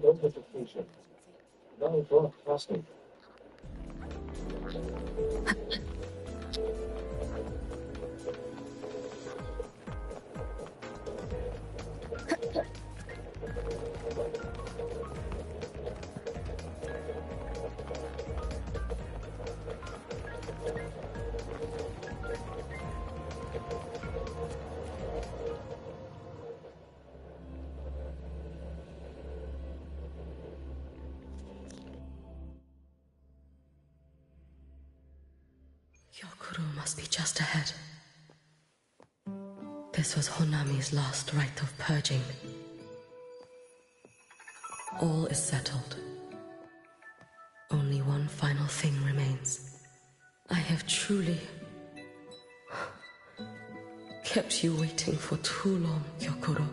Notification. Now broadcasting. Hyokuro must be just ahead. This was Honami's last rite of purging. All is settled. Only one final thing remains. I have truly kept you waiting for too long, Hyokuro.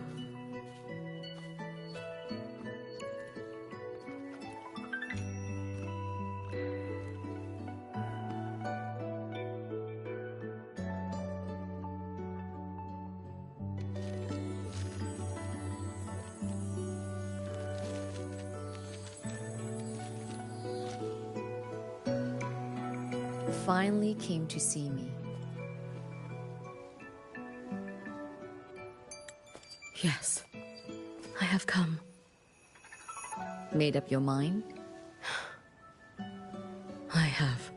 Finally came to see me. Yes, I have come. Made up your mind? I have.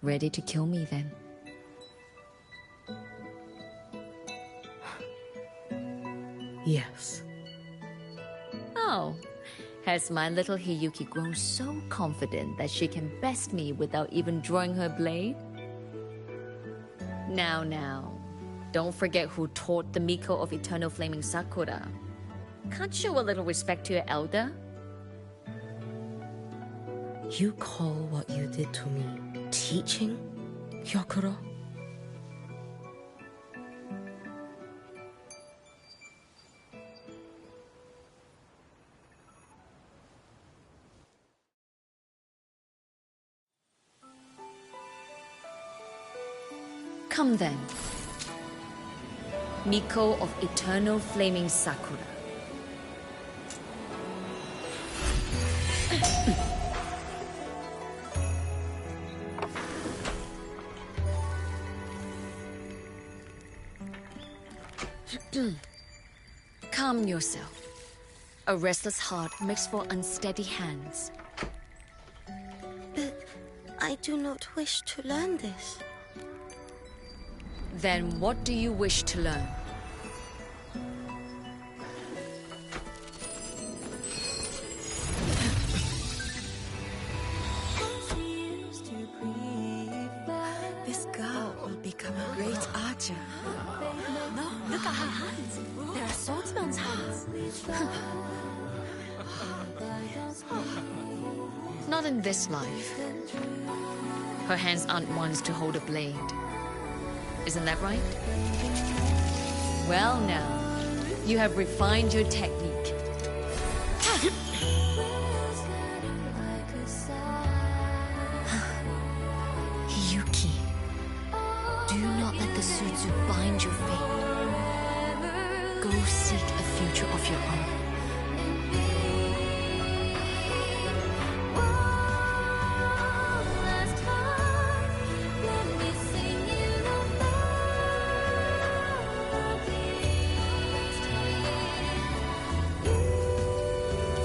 Ready to kill me then? Yes. Oh, has my little Hiyuki grown so confident that she can best me without even drawing her blade? Now, don't forget who taught the Miko of Eternal Flaming Sakura. Can't show a little respect to your elder? You call what you did to me teaching, Hyokuro? Come then. Miko of Eternal Flaming Sakura. Calm yourself. A restless heart makes for unsteady hands. But I do not wish to learn this. Then what do you wish to learn? This girl will become a great archer. No, look at her hands. They are swordsman's hands. Not in this life. Her hands aren't ones to hold a blade. Isn't that right? Well now, you have refined your technique. Hiyuki, do not let the Suzu bind your fate. Go seek a future of your own.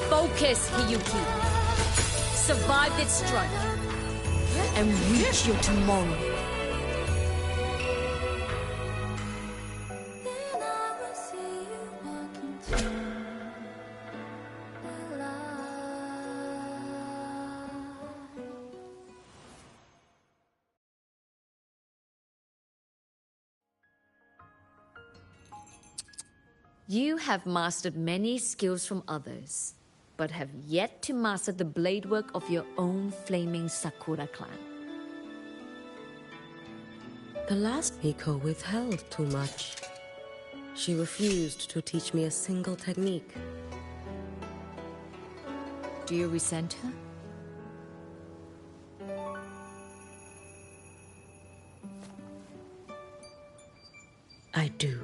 Focus, Hiyuki. Survive this strike and reach your tomorrow. You have mastered many skills from others, but have yet to master the blade work of your own flaming Sakura clan. The last Miko withheld too much. She refused to teach me a single technique. Do you resent her? I do.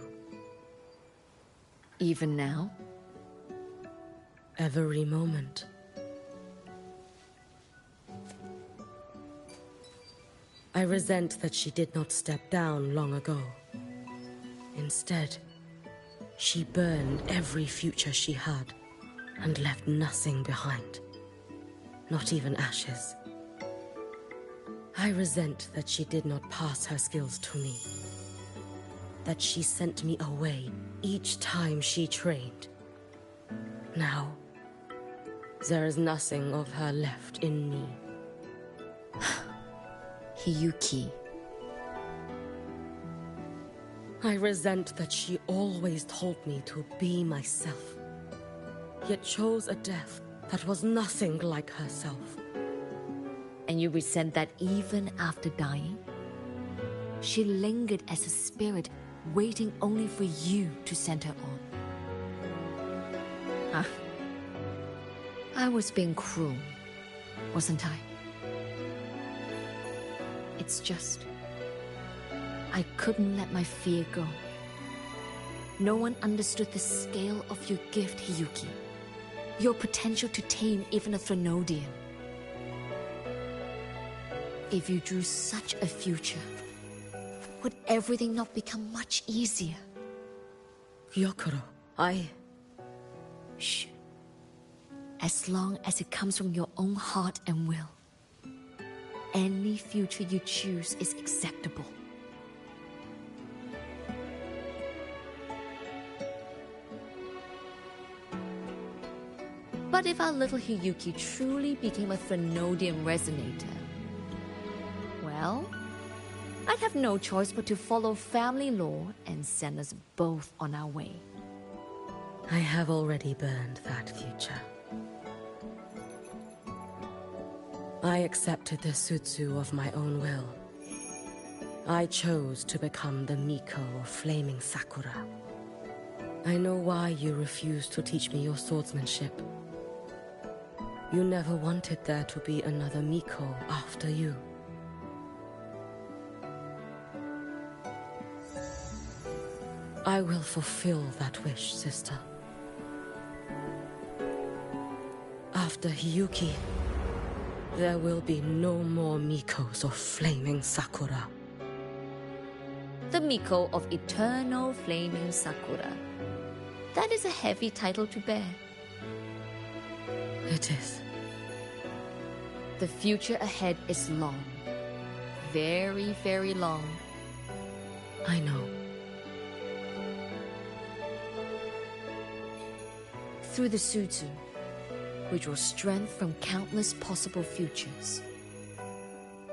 Even now? every moment. I resent that she did not step down long ago. Instead, she burned every future she had and left nothing behind, not even ashes. I resent that she did not pass her skills to me, that she sent me away each time she trained. Now, there is nothing of her left in me. Hiyuki. I resent that she always told me to be myself, yet chose a death that was nothing like herself. And you resent that even after dying? She lingered as a spirit, waiting only for you to send her on. I was being cruel, wasn't I? It's just, I couldn't let my fear go. No one understood the scale of your gift, Hiyuki. Your potential to tame even a Threnodian. If you drew such a future, would everything not become much easier? Gyokuro, Shh. As long as it comes from your own heart and will, any future you choose is acceptable. But if our little Hiyuki truly became a Threnodian resonator, well, I'd have no choice but to follow family law and send us both on our way. I have already burned that future. I accepted the Sutsu of my own will. I chose to become the Miko of Flaming Sakura. I know why you refused to teach me your swordsmanship. You never wanted there to be another Miko after you. I will fulfill that wish, sister. After Hiyuki, there will be no more Mikos of Flaming Sakura. The Miko of Eternal Flaming Sakura. That is a heavy title to bear. It is. The future ahead is long. Very, very long. I know. Through the Sutsu, we draw strength from countless possible futures.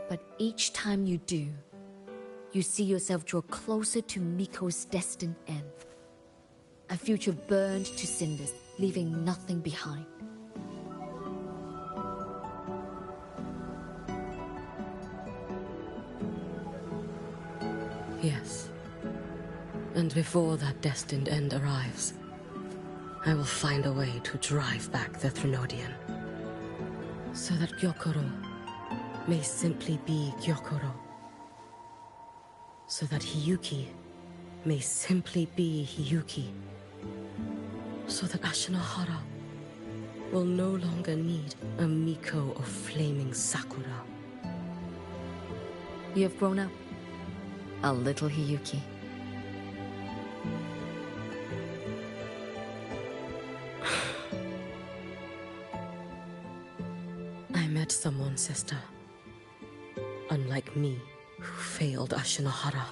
But each time you do, you see yourself draw closer to Miko's destined end. A future burned to cinders, leaving nothing behind. Yes. And before that destined end arrives, I will find a way to drive back the Threnodian, so that Gyokuro may simply be Gyokuro, so that Hiyuki may simply be Hiyuki, so that Ashinohara will no longer need a Miko of Flaming Sakura. You have grown up, a little Hiyuki. I met someone, sister. Unlike me, who failed Ashinohara.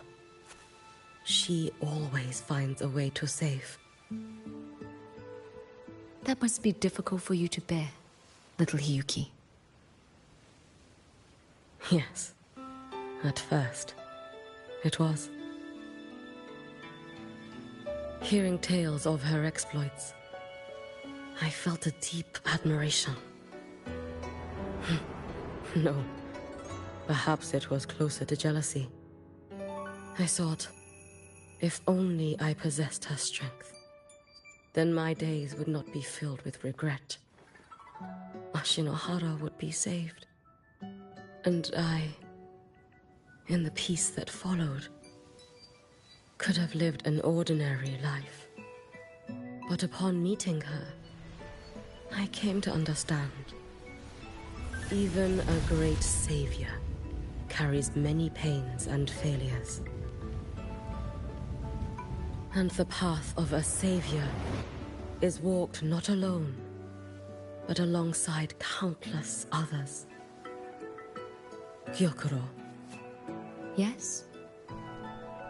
She always finds a way to save. That must be difficult for you to bear, little Hiyuki. Yes. At first, it was. Hearing tales of her exploits, I felt a deep admiration. No, perhaps it was closer to jealousy. I thought, if only I possessed her strength, then my days would not be filled with regret. Ashinohara would be saved. And I, in the peace that followed, could have lived an ordinary life. But upon meeting her, I came to understand. Even a great savior carries many pains and failures. And the path of a savior is walked not alone, but alongside countless others. Gyokuro, Yes?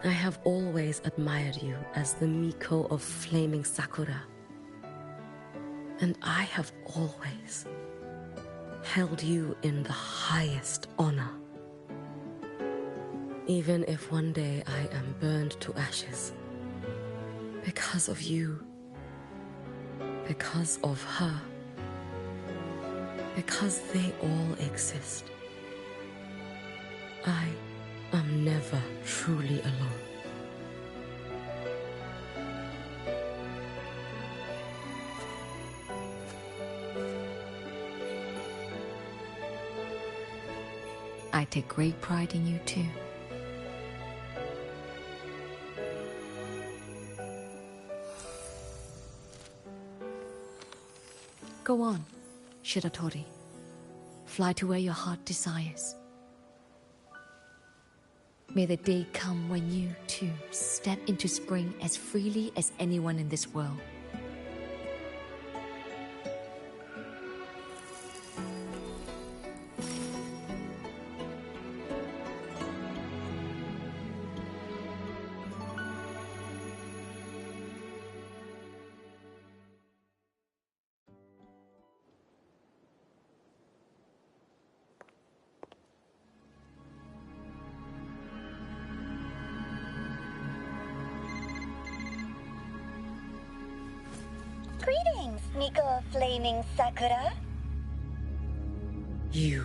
I have always admired you as the Miko of flaming Sakura. And I have always held you in the highest honor. Even if one day I am burned to ashes, because of you, because of her, because they all exist, I am never truly alone. I take great pride in you too. Go on, Shiratori. Fly to where your heart desires. May the day come when you, too, step into spring as freely as anyone in this world. Greetings, Miko of Flaming Sakura. You.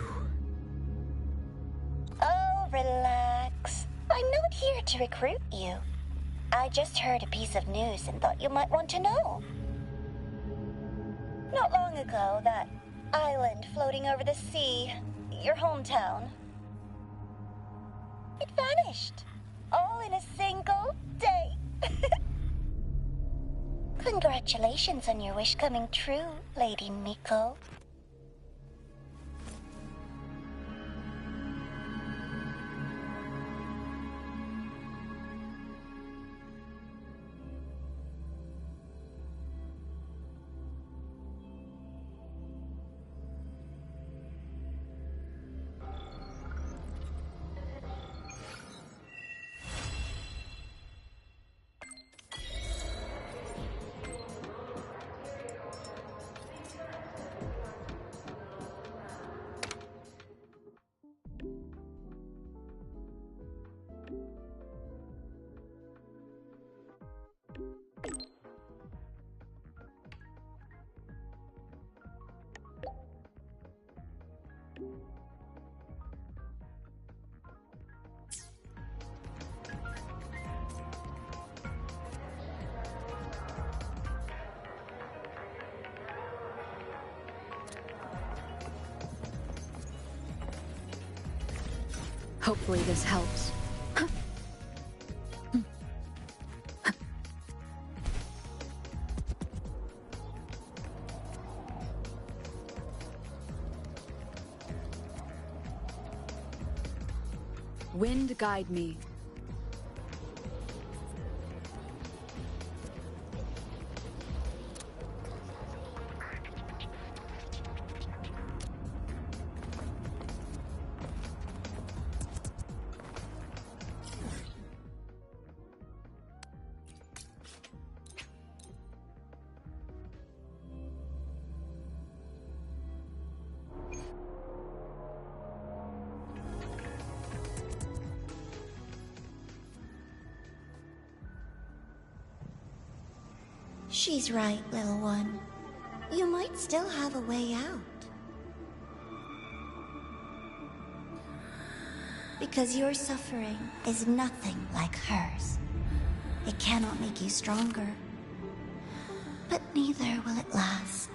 Oh, relax. I'm not here to recruit you. I just heard a piece of news and thought you might want to know. Not long ago, that island floating over the sea, your hometown, it vanished. All in a single day. Congratulations on your wish coming true, Lady Miko. Hopefully this helps. Wind guide me. She's right, little one. You might still have a way out. Because your suffering is nothing like hers. It cannot make you stronger. But neither will it last.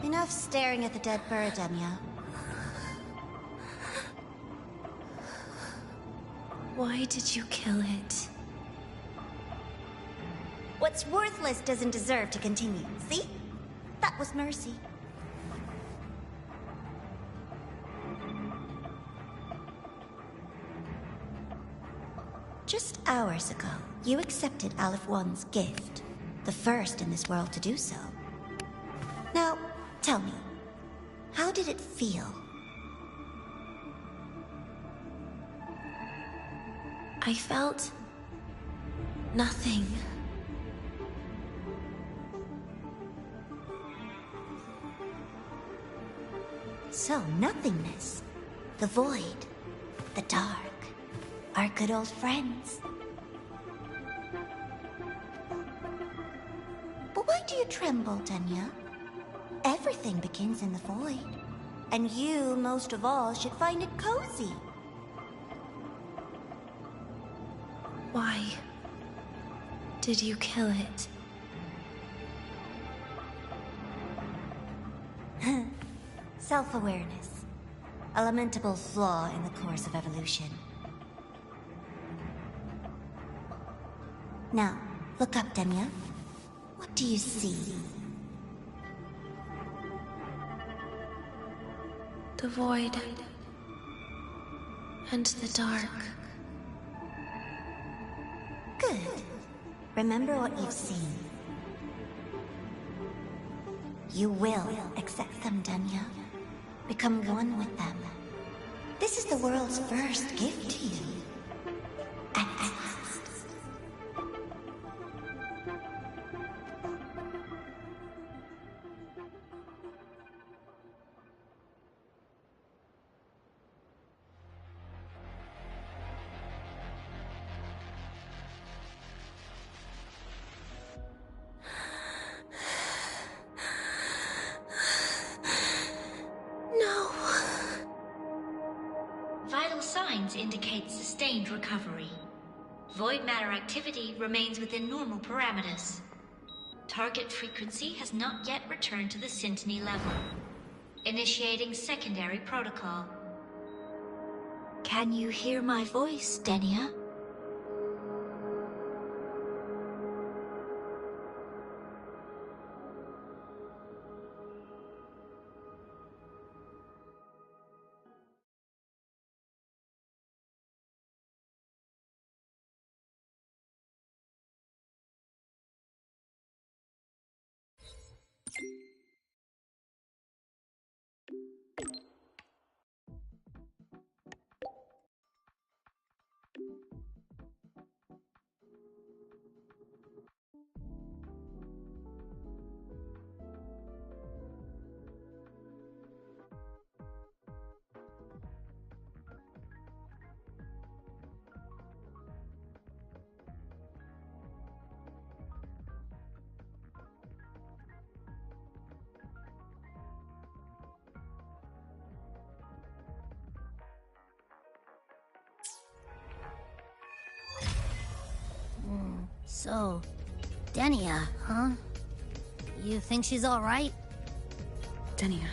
Enough staring at the dead bird, Enya. Why did you kill it? What's worthless doesn't deserve to continue. See? That was mercy. Just hours ago, you accepted Aleph One's gift. The first in this world to do so. Now, tell me, how did it feel? I felt... nothing. So, nothingness. The void. The dark. Our good old friends. But why do you tremble, Denya? Everything begins in the void. And you, most of all, should find it cozy. Why did you kill it? Self-awareness. A lamentable flaw in the course of evolution. Now, look up, Denya. What do you see? The void. And the dark. Good. Remember what you've seen. You will accept them, Denya. Become one with them. This is the world's first gift to you. At last. Vital signs indicate sustained recovery. Void matter activity remains within normal parameters. Target frequency has not yet returned to the Syntony level. Initiating secondary protocol. Can you hear my voice, Denya? So, Denia, huh? You think she's alright? Denia.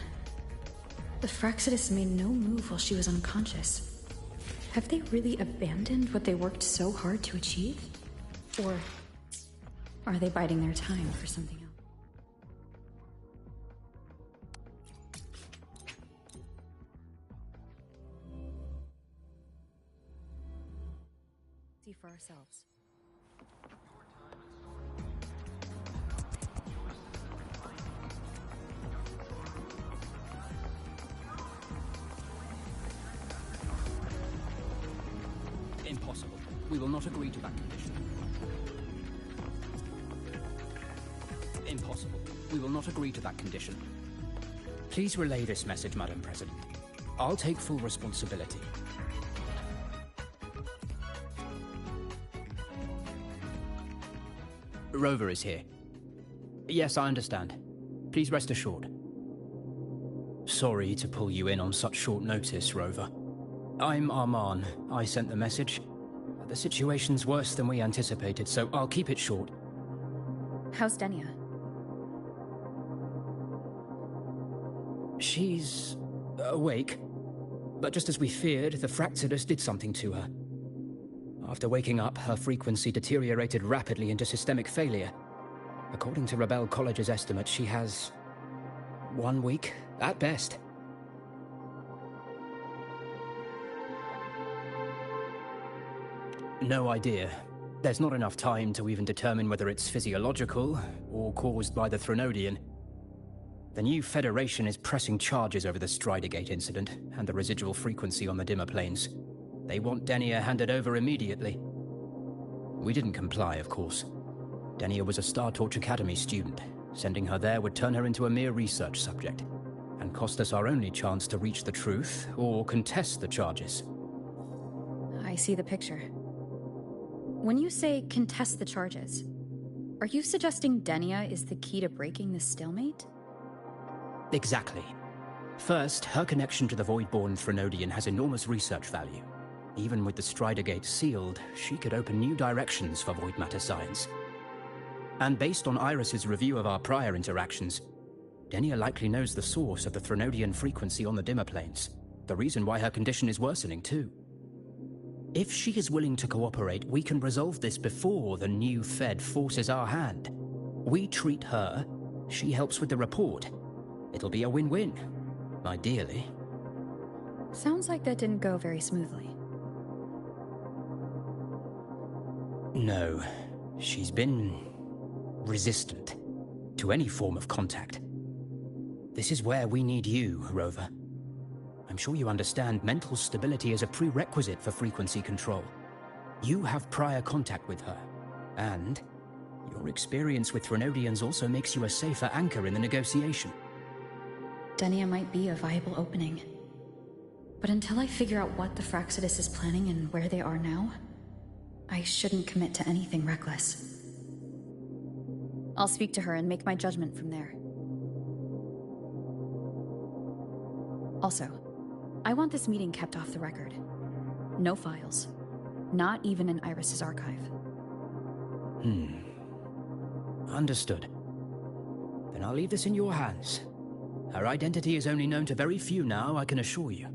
The Fraccidus made no move while she was unconscious. Have they really abandoned what they worked so hard to achieve? Or are they biding their time for something else? See for ourselves. Impossible. We will not agree to that condition. Impossible. We will not agree to that condition. Please relay this message, Madam President. I'll take full responsibility. Rover is here. Yes, I understand. Please rest assured. Sorry to pull you in on such short notice, Rover. I'm Arman. I sent the message. The situation's worse than we anticipated, so I'll keep it short. How's Denia? She's awake, but just as we feared, the Fractsidus did something to her. After waking up, her frequency deteriorated rapidly into systemic failure. According to Rebel College's estimate, she has 1 week, at best. No idea. There's not enough time to even determine whether it's physiological or caused by the Threnodian. The new Federation is pressing charges over the Stridergate incident and the residual frequency on the dimmer planes. They want Denia handed over immediately. We didn't comply, of course. Denia was a Star Torch Academy student. Sending her there would turn her into a mere research subject, and cost us our only chance to reach the truth or contest the charges. I see the picture. When you say contest the charges, are you suggesting Denia is the key to breaking this stalemate? Exactly. First, her connection to the Voidborn Threnodian has enormous research value. Even with the Stridergate sealed, she could open new directions for void matter science. And based on Iris's review of our prior interactions, Denia likely knows the source of the Threnodian frequency on the dimmer planes, the reason why her condition is worsening too. If she is willing to cooperate, we can resolve this before the new Fed forces our hand. We treat her, she helps with the report. It'll be a win-win, ideally. Sounds like that didn't go very smoothly. No, she's been resistant to any form of contact. This is where we need you, Rover. I'm sure you understand mental stability is a prerequisite for frequency control. You have prior contact with her, and your experience with Threnodians also makes you a safer anchor in the negotiation. Denia might be a viable opening. But until I figure out what the Fractsidus is planning and where they are now, I shouldn't commit to anything reckless. I'll speak to her and make my judgment from there. Also, I want this meeting kept off the record. No files. Not even in Iris's archive. Understood. Then I'll leave this in your hands. Her identity is only known to very few now, I can assure you.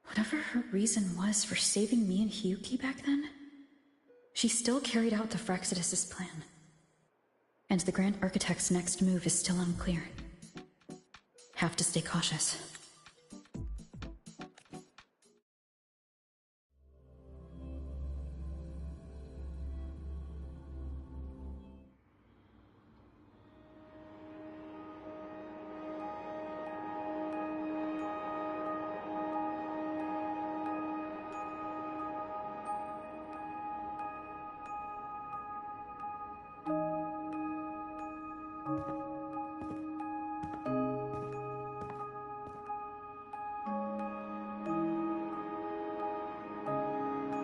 Whatever her reason was for saving me and Hyuki back then, she still carried out the Fractsidus' plan. And the Grand Architect's next move is still unclear. Have to stay cautious.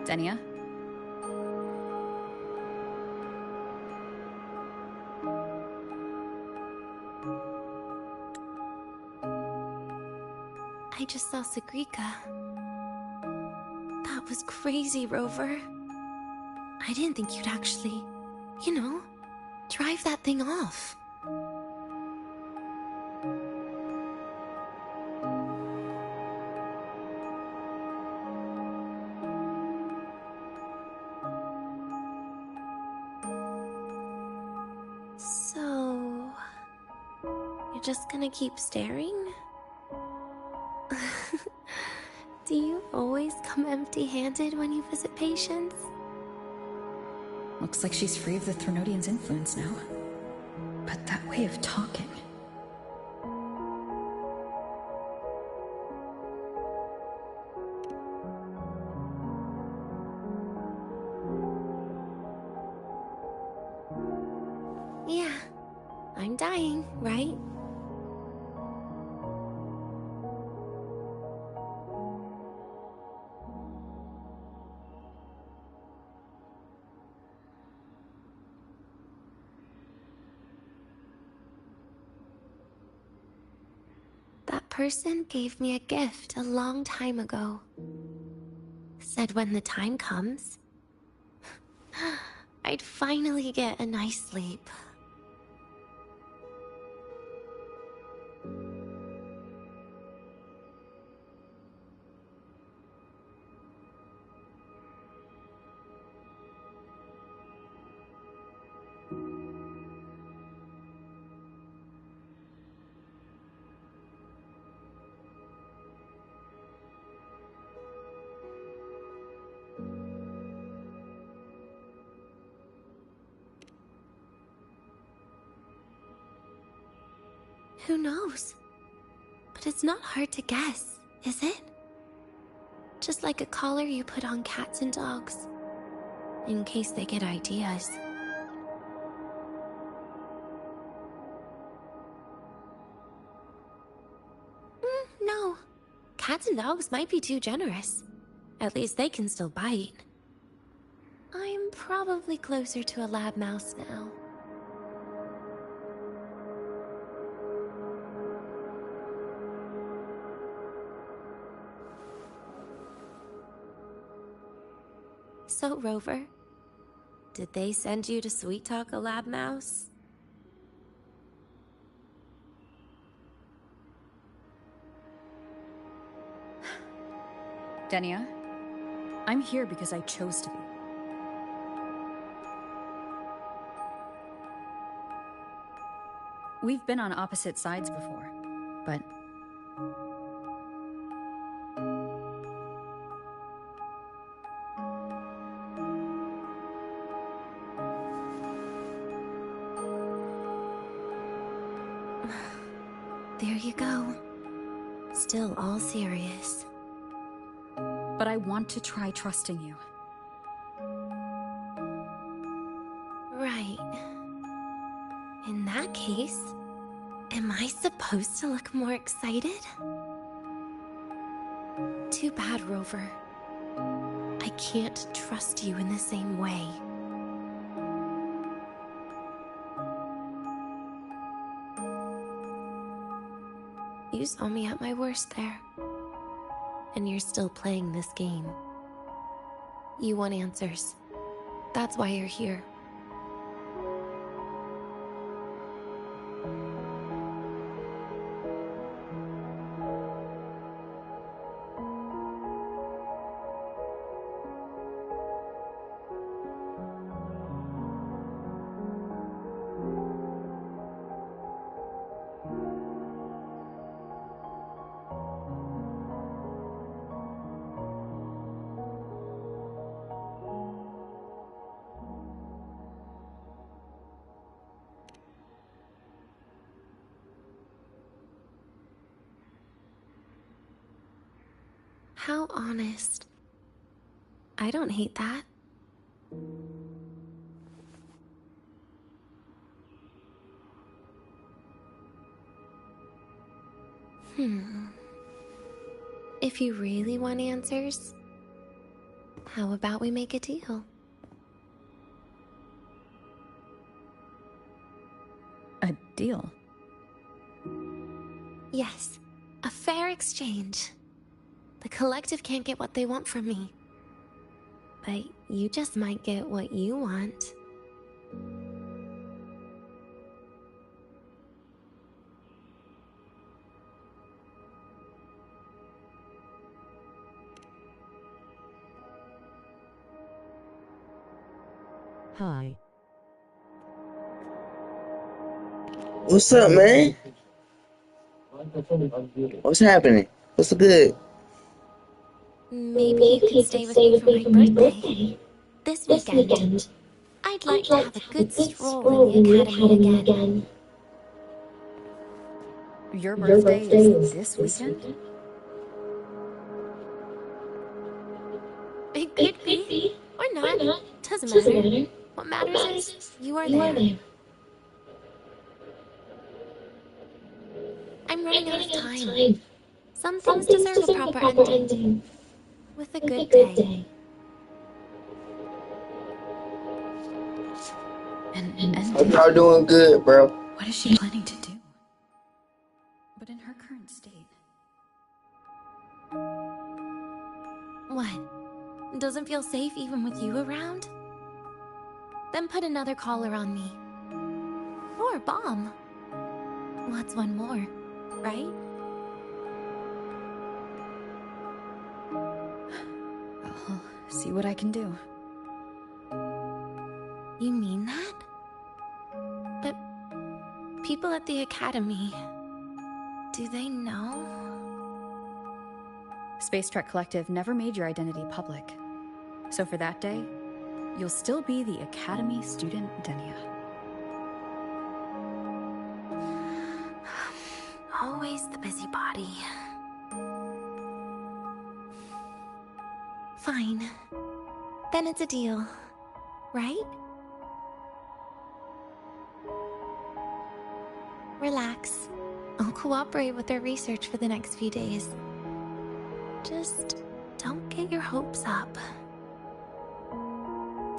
Denia? I just saw Sagrika. That was crazy, Rover. I didn't think you'd actually, drive that thing off. So, you're just gonna keep staring? Do you always come empty-handed when you visit patients? Looks like she's free of the Threnodian's influence now. But that way of talking... Yeah, I'm dying, right? That person gave me a gift a long time ago. Said when the time comes, I'd finally get a nice sleep. Who knows? But it's not hard to guess, is it? Just like a collar you put on cats and dogs, in case they get ideas. No. Cats and dogs might be too generous. At least they can still bite. I'm probably closer to a lab mouse now. So, Rover, did they send you to sweet talk a lab mouse? Denia, I'm here because I chose to be. We've been on opposite sides before, but... There you go. Still all serious. But I want to try trusting you. Right. In that case, am I supposed to look more excited? Too bad, Rover. I can't trust you in the same way. You saw me at my worst there. And you're still playing this game. You want answers. That's why you're here. How honest. I don't hate that. If you really want answers, how about we make a deal? A deal? Yes, a fair exchange. The collective can't get what they want from me. But you just might get what you want. Hi. What's up, man? What's happening? What's good? Maybe you can stay with me for my birthday. This weekend. I'd like to have a good stroll in the academy again. Your birthday is this weekend? It could be, or not. Doesn't matter. What matters is you are there. I'm running out of time. Some things deserve a proper ending. With a good day. And Hope y'all doing good, bro. what is she planning to do? But in her current state... What? Doesn't feel safe even with you around? Then put another collar on me. Or a bomb. What's one more, right? I'll see what I can do. You mean that? But people at the academy, do they know? Space Trek Collective never made your identity public. So for that day, you'll still be the Academy student Denia. Always the busybody. Fine. Then it's a deal, right? Relax. I'll cooperate with their research for the next few days. Just don't get your hopes up.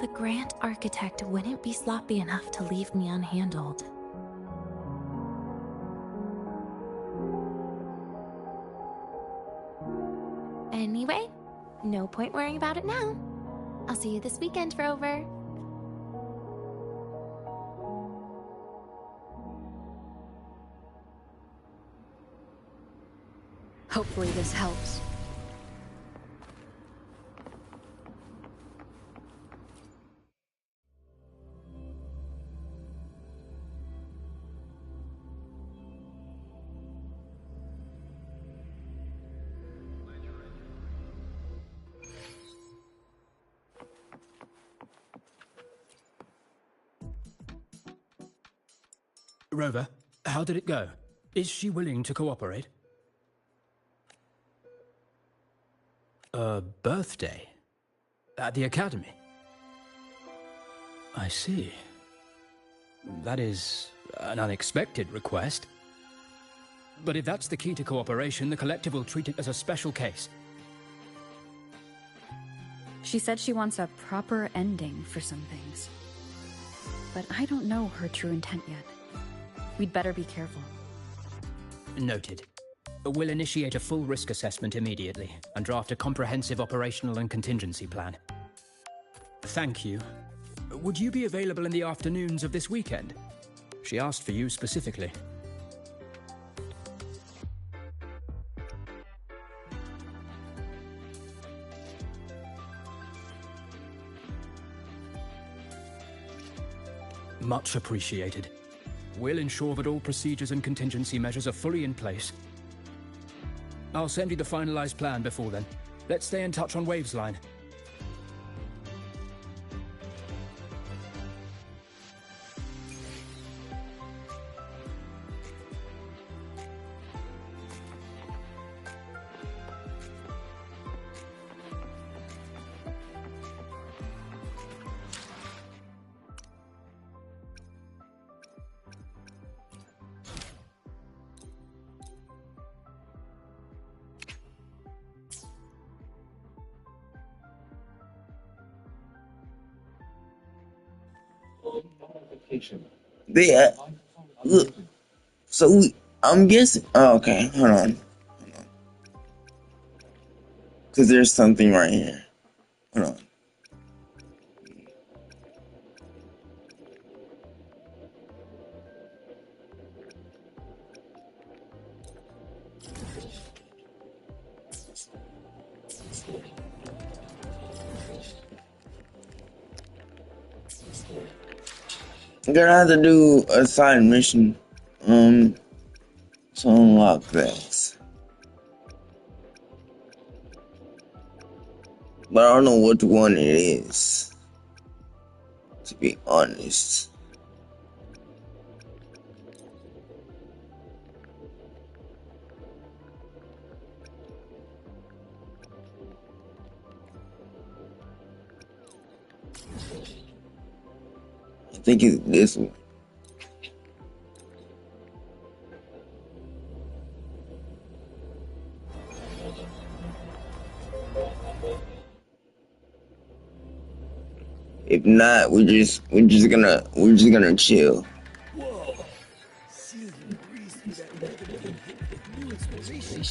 The Grand Architect wouldn't be sloppy enough to leave me unhandled. Anyway, no point worrying about it now. I'll see you this weekend, Rover. Hopefully this helps. Rover, how did it go? Is she willing to cooperate? A birthday? At the academy? I see. That is an unexpected request. But if that's the key to cooperation, the Collective will treat it as a special case. She said she wants a proper ending for some things. But I don't know her true intent yet. We'd better be careful. Noted. We'll initiate a full risk assessment immediately and draft a comprehensive operational and contingency plan. Thank you. Would you be available in the afternoons of this weekend? She asked for you specifically. Much appreciated. We'll ensure that all procedures and contingency measures are fully in place. I'll send you the finalized plan before then. Let's stay in touch on Waves Line. They look. So I'm guessing. Oh, okay, hold on. Because there's something right here. Hold on. I'm gonna have to do a side mission, to unlock that. But I don't know which one it is, to be honest. I think it's this one. If not, we're just gonna chill. Whoa. See the breeze through that ribbon and hit with new inspiration.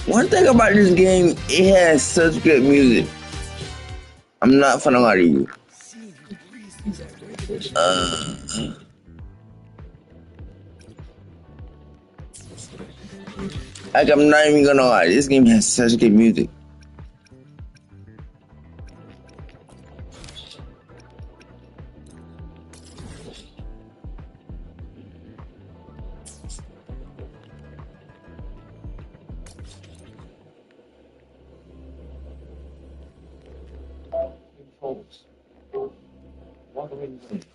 One thing about this game, it has such good music. I'm not finna lie to you. Like, I'm not even gonna lie, this game has such good music. Wandering waves.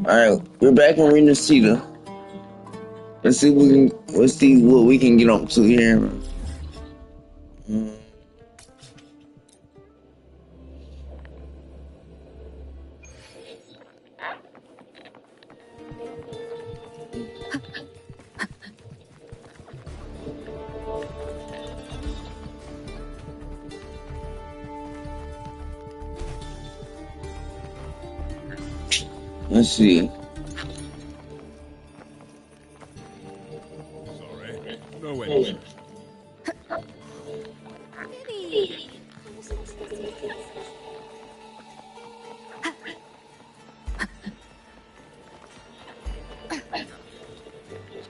Alright, we're back in Arena Cedar. Let's see what we can get up to here. Let's see. Sorry, no entry.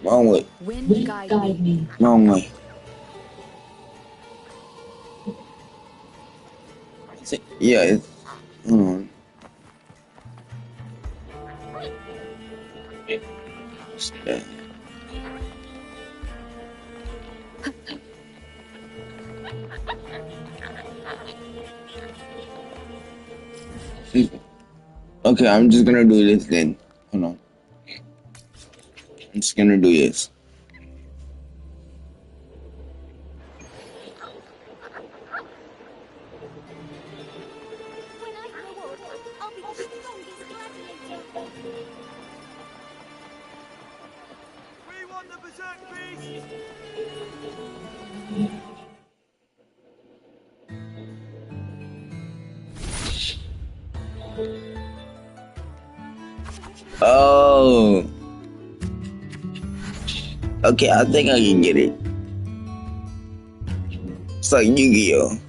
Wrong way. Wind guide me. Wrong way. Yeah, it's. Hold on. Yeah. Okay, I'm just gonna do this then. Hold on. I'm just gonna do this. When I grow old, I'll be the strongest gladiator. We want the berserk beast! Oh. Okay, I think I can get it. It's like Yu-Gi-Oh!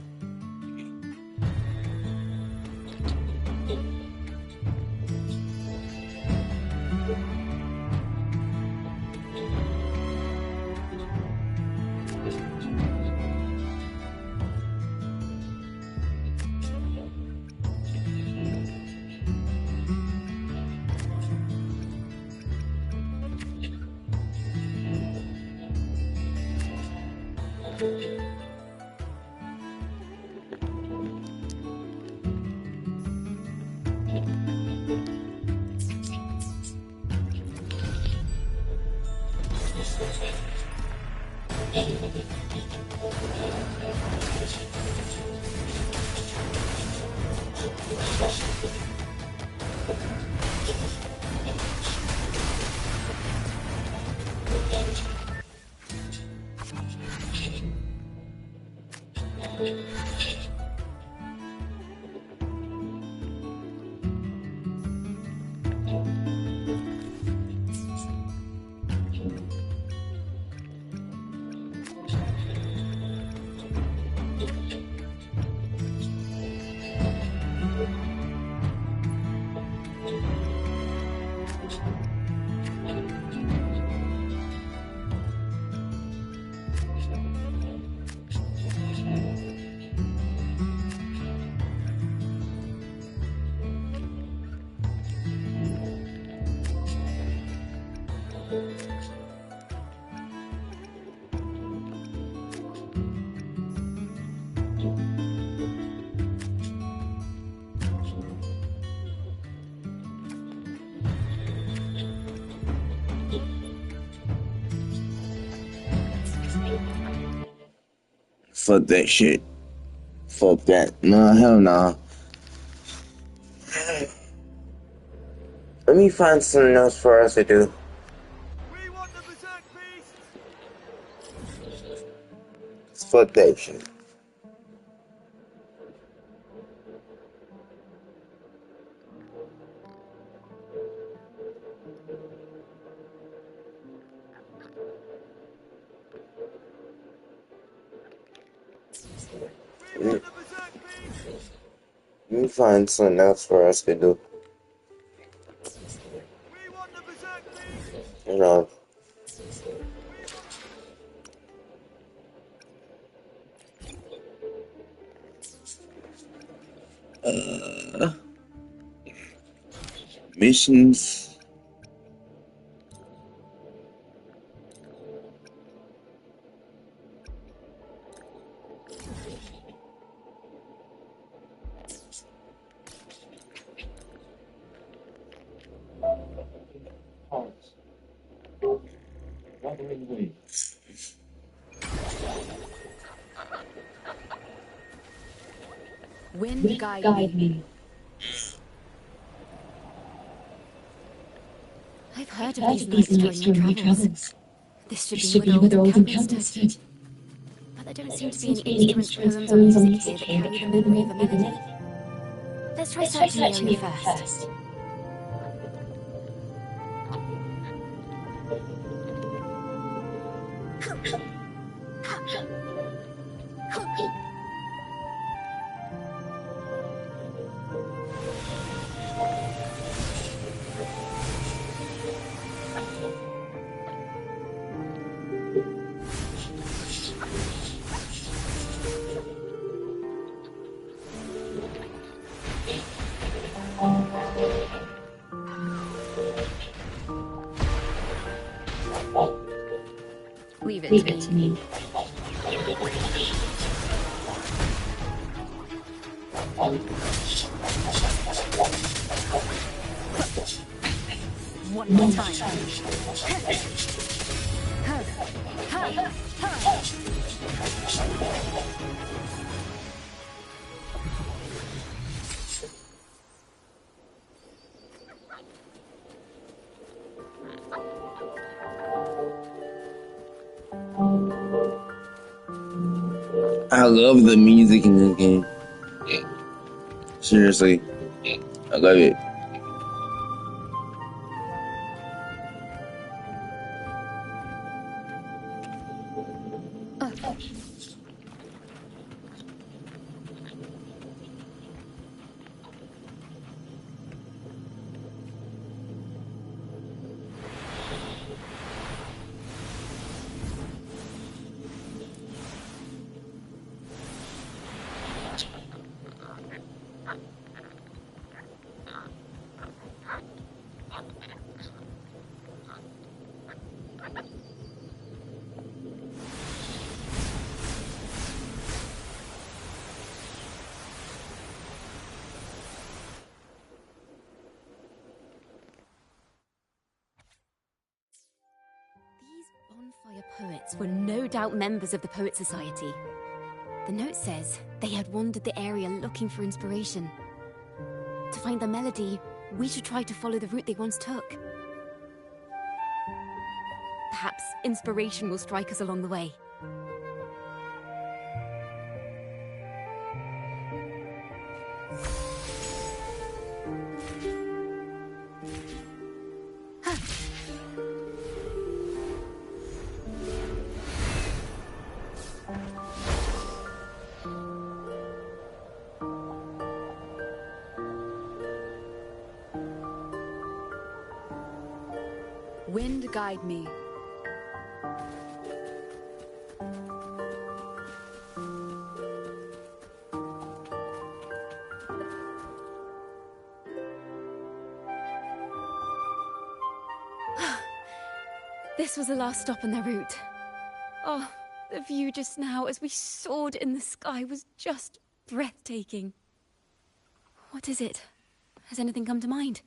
Fuck that shit. Fuck that. No, hell no. Let me find something else for us to do. We want the berserk beast! Split that shit. We want the berserk beast! Let me find something else for us to do. We want the berserk beast! You know. Missions. Hearts. Withering wing. Wind guide me. I've heard of these night stormy travels. This should be where the old encampment stood. But there don't seem to be any instruments, poems, or music here that carry the memory of a melody. Let's try searching the area first. Leave it to me. One more time. I love the music in this game. Seriously. I love it. Bonfire poets were no doubt members of the Poet Society. The note says they had wandered the area looking for inspiration. To find the melody, we should try to follow the route they once took. Perhaps inspiration will strike us along the way. Wind guide me. This was the last stop on their route. Oh, the view just now as we soared in the sky was just breathtaking. What is it? Has anything come to mind?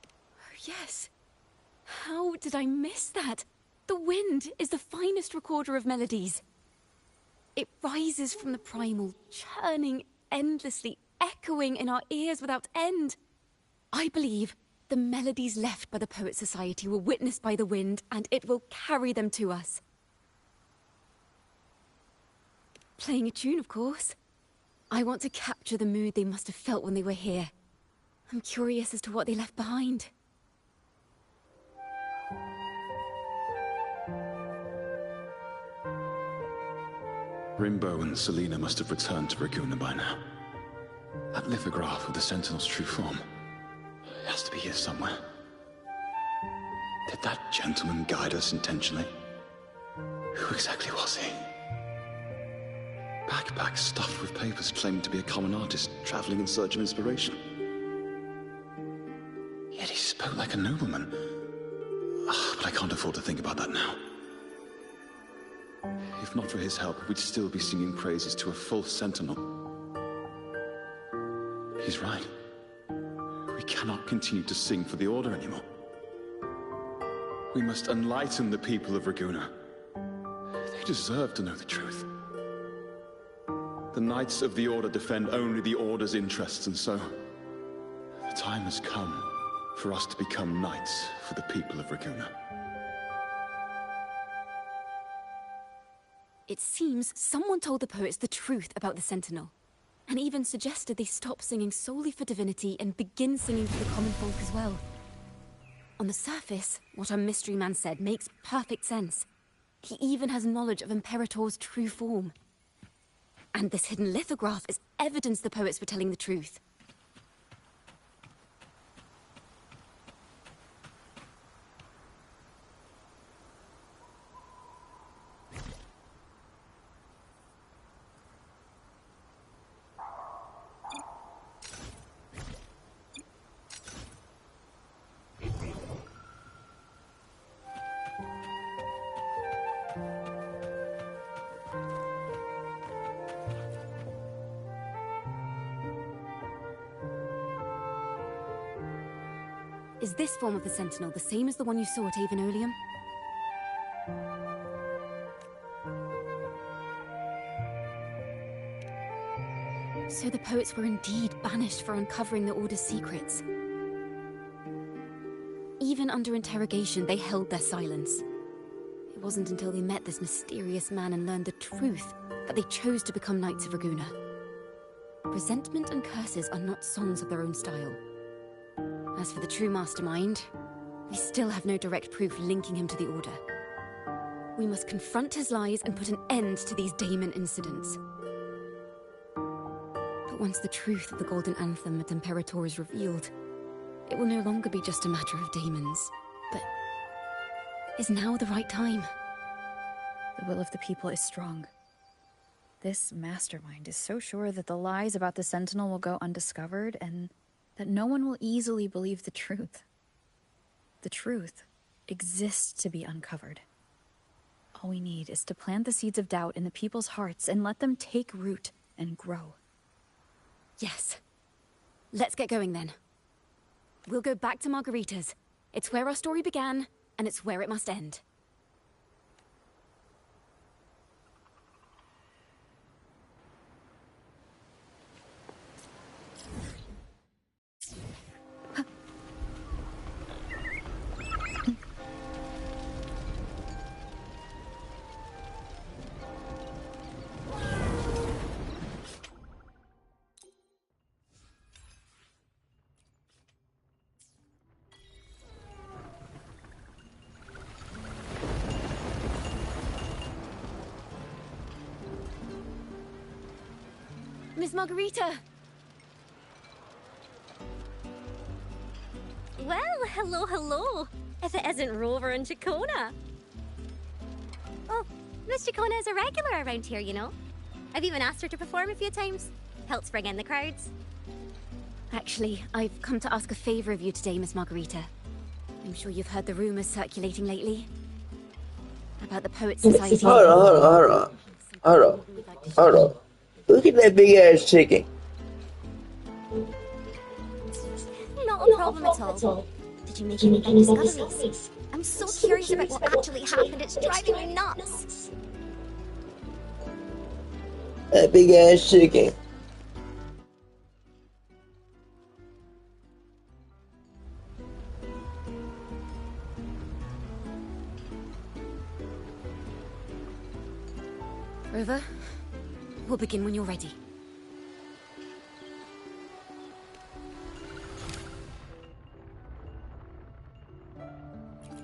Oh, yes. How did I miss that? The wind is the finest recorder of melodies. It rises from the primal, churning endlessly, echoing in our ears without end. I believe the melodies left by the Poet Society were witnessed by the wind, and it will carry them to us. Playing a tune, of course. I want to capture the mood they must have felt when they were here. I'm curious as to what they left behind. Rimbo and Selena must have returned to Raguna by now. That lithograph of the Sentinel's true form. It has to be here somewhere. Did that gentleman guide us intentionally? Who exactly was he? Backpack stuffed with papers claiming to be a common artist traveling in search of inspiration. Yet he spoke like a nobleman. But I can't afford to think about that now. If not for his help, we'd still be singing praises to a false sentinel. He's right. We cannot continue to sing for the Order anymore. We must enlighten the people of Raguna. They deserve to know the truth. The Knights of the Order defend only the Order's interests, and so the time has come for us to become knights for the people of Raguna. It seems someone told the poets the truth about the Sentinel, and even suggested they stop singing solely for divinity and begin singing for the common folk as well. On the surface, what our mystery man said makes perfect sense. He even has knowledge of Imperator's true form. And this hidden lithograph is evidence the poets were telling the truth. Is this form of the Sentinel the same as the one you saw at Avenolium? So the poets were indeed banished for uncovering the Order's secrets. Even under interrogation, they held their silence. It wasn't until they met this mysterious man and learned the truth that they chose to become Knights of Raguna. Resentment and curses are not songs of their own style. As for the true mastermind, we still have no direct proof linking him to the Order. We must confront his lies and put an end to these Daemon incidents. But once the truth of the Golden Anthem at Imperator is revealed, it will no longer be just a matter of daemons. But is now the right time? The will of the people is strong. This mastermind is so sure that the lies about the Sentinel will go undiscovered and that no one will easily believe the truth. The truth exists to be uncovered. All we need is to plant the seeds of doubt in the people's hearts and let them take root and grow. Yes. Let's get going then. We'll go back to Margarita's. It's where our story began, and it's where it must end. Miss Margarita! Well, hello, hello. If it isn't Rover and Chacona. Oh, Miss Chacona is a regular around here, you know. I've even asked her to perform a few times. Helps bring in the crowds. Actually, I've come to ask a favor of you today, Miss Margarita. I'm sure you've heard the rumors circulating lately. About the Poets Society. Hold on. Look at that big ass chicken. Not a problem at all. Did you make any discoveries? I'm so curious about what actually happened. It's driving me nuts. That big ass chicken. Rover, we'll begin when you're ready.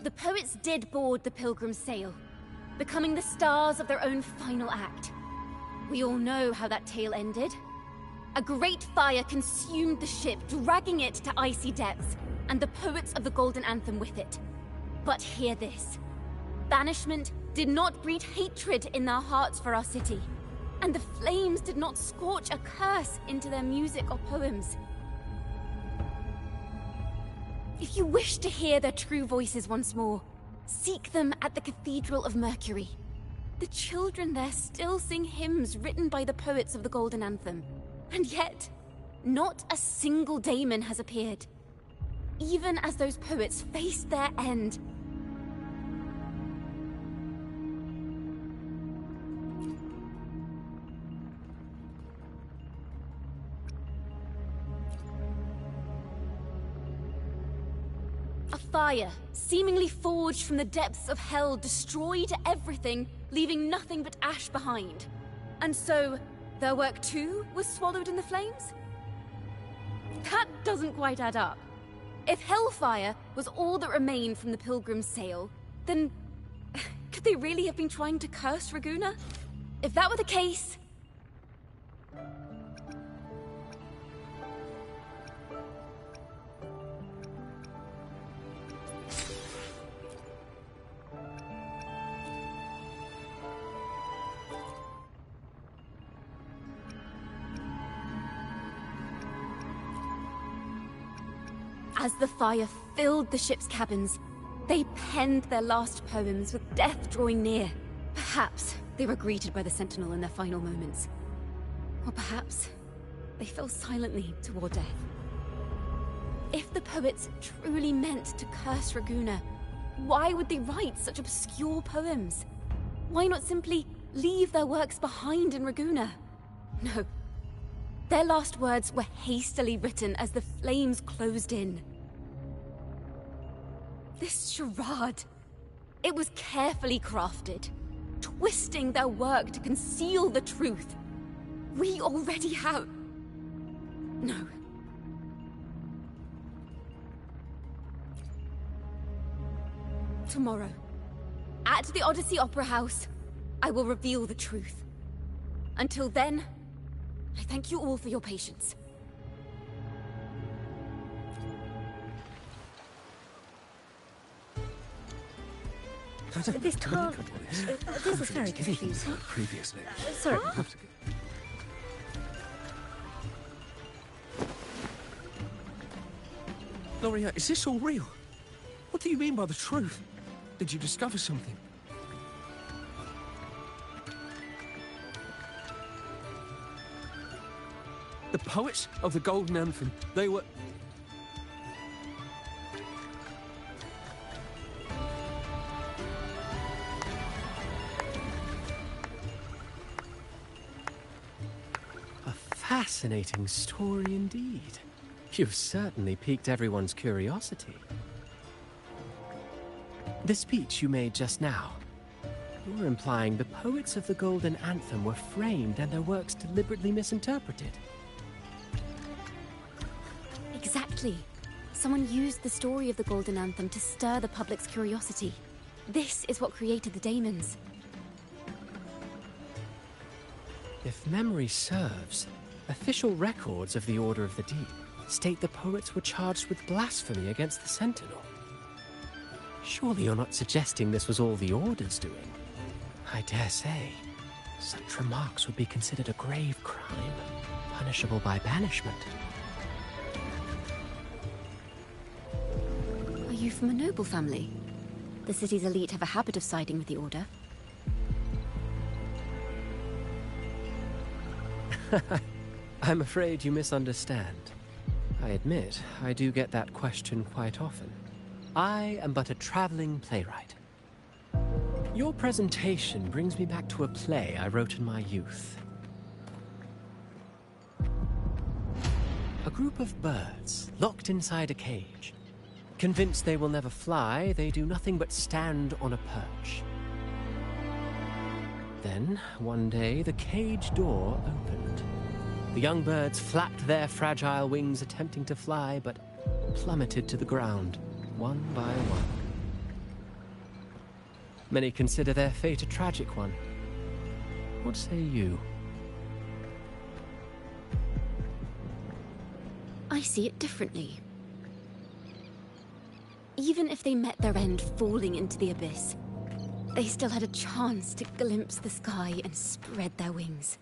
The poets did board the Pilgrim's sail, becoming the stars of their own final act. We all know how that tale ended. A great fire consumed the ship, dragging it to icy depths, and the poets of the Golden Anthem with it. But hear this. Banishment did not breed hatred in their hearts for our city, and the flames did not scorch a curse into their music or poems. If you wish to hear their true voices once more, seek them at the Cathedral of Mercury. The children there still sing hymns written by the poets of the Golden Anthem. And yet, not a single daemon has appeared. Even as those poets faced their end. A fire, seemingly forged from the depths of hell, destroyed everything, leaving nothing but ash behind. And so, their work too was swallowed in the flames? That doesn't quite add up. If hellfire was all that remained from the Pilgrim's sail, then could they really have been trying to curse Raguna? If that were the case... As the fire filled the ship's cabins, they penned their last poems with death drawing near. Perhaps they were greeted by the Sentinel in their final moments. Or perhaps they fell silently toward death. If the poets truly meant to curse Raguna, why would they write such obscure poems? Why not simply leave their works behind in Raguna? No. Their last words were hastily written as the flames closed in. This charade, it was carefully crafted, twisting their work to conceal the truth. We already have... No. Tomorrow, at the Odyssey Opera House, I will reveal the truth. Until then, I thank you all for your patience. This can't... This is very confusing. Previously. Sorry. Gloria, is this all real? What do you mean by the truth? Did you discover something? The poets of the Golden Anthem, they were... A fascinating story indeed. You've certainly piqued everyone's curiosity. The speech you made just now, you're implying the poets of the Golden Anthem were framed and their works deliberately misinterpreted. Exactly. Someone used the story of the Golden Anthem to stir the public's curiosity. This is what created the daemons. If memory serves, official records of the Order of the Deep state the poets were charged with blasphemy against the Sentinel. Surely you're not suggesting this was all the Order's doing? I dare say, such remarks would be considered a grave crime, punishable by banishment. Are you from a noble family? The city's elite have a habit of siding with the Order. I'm afraid you misunderstand. I admit, I do get that question quite often. I am but a traveling playwright. Your presentation brings me back to a play I wrote in my youth. A group of birds, locked inside a cage. Convinced they will never fly, they do nothing but stand on a perch. Then, one day, the cage door opened. The young birds flapped their fragile wings, attempting to fly, but plummeted to the ground, one by one. Many consider their fate a tragic one. What say you? I see it differently. Even if they met their end falling into the abyss, they still had a chance to glimpse the sky and spread their wings.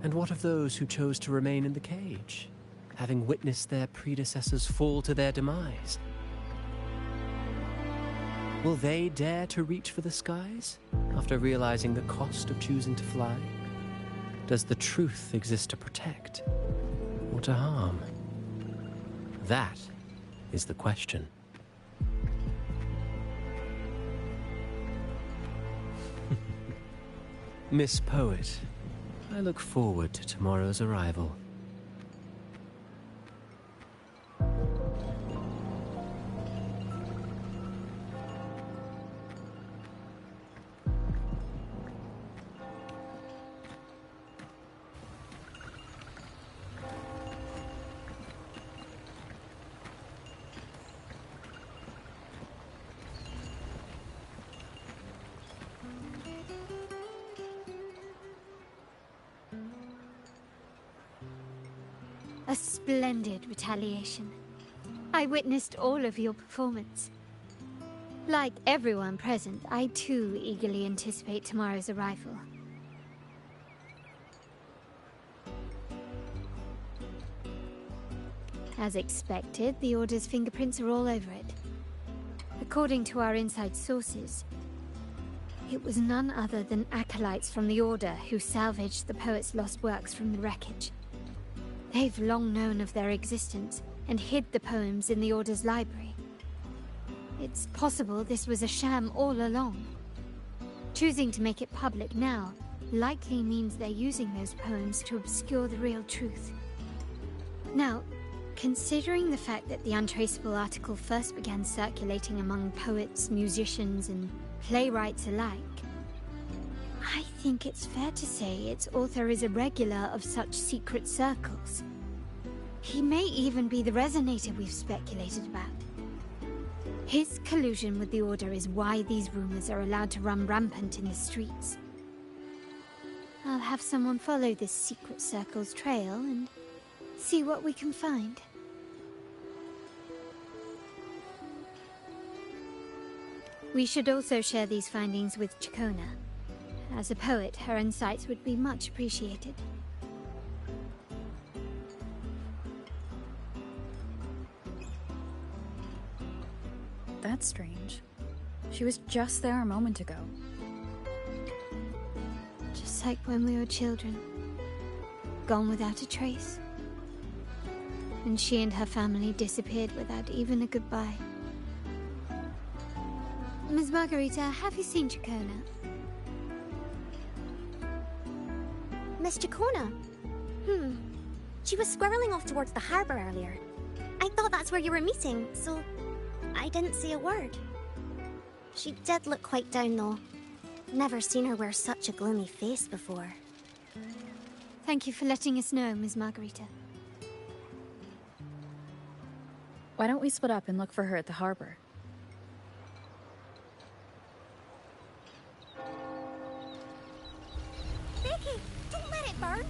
And what of those who chose to remain in the cage, having witnessed their predecessors fall to their demise? Will they dare to reach for the skies after realizing the cost of choosing to fly? Does the truth exist to protect or to harm? That is the question. Miss Poet, I look forward to tomorrow's arrival. A splendid retaliation. I witnessed all of your performance. Like everyone present, I too eagerly anticipate tomorrow's arrival. As expected, the Order's fingerprints are all over it. According to our inside sources, it was none other than acolytes from the Order who salvaged the poet's lost works from the wreckage. They've long known of their existence and hid the poems in the Order's library. It's possible this was a sham all along. Choosing to make it public now likely means they're using those poems to obscure the real truth. Now, considering the fact that the untraceable article first began circulating among poets, musicians, and playwrights alike, I think it's fair to say its author is a regular of such secret circles. He may even be the resonator we've speculated about. His collusion with the Order is why these rumors are allowed to run rampant in the streets. I'll have someone follow this secret circle's trail and see what we can find. We should also share these findings with Chacona. As a poet, her insights would be much appreciated. That's strange. She was just there a moment ago. Just like when we were children. Gone without a trace. And she and her family disappeared without even a goodbye. Ms. Margarita, have you seen Chacona? Miss Chacona? She was squirreling off towards the harbor earlier. I thought that's where you were meeting, so I didn't say a word. She did look quite down, though. Never seen her wear such a gloomy face before. Thank you for letting us know, Ms. Margarita. Why don't we split up and look for her at the harbor? Becky, don't let it burn!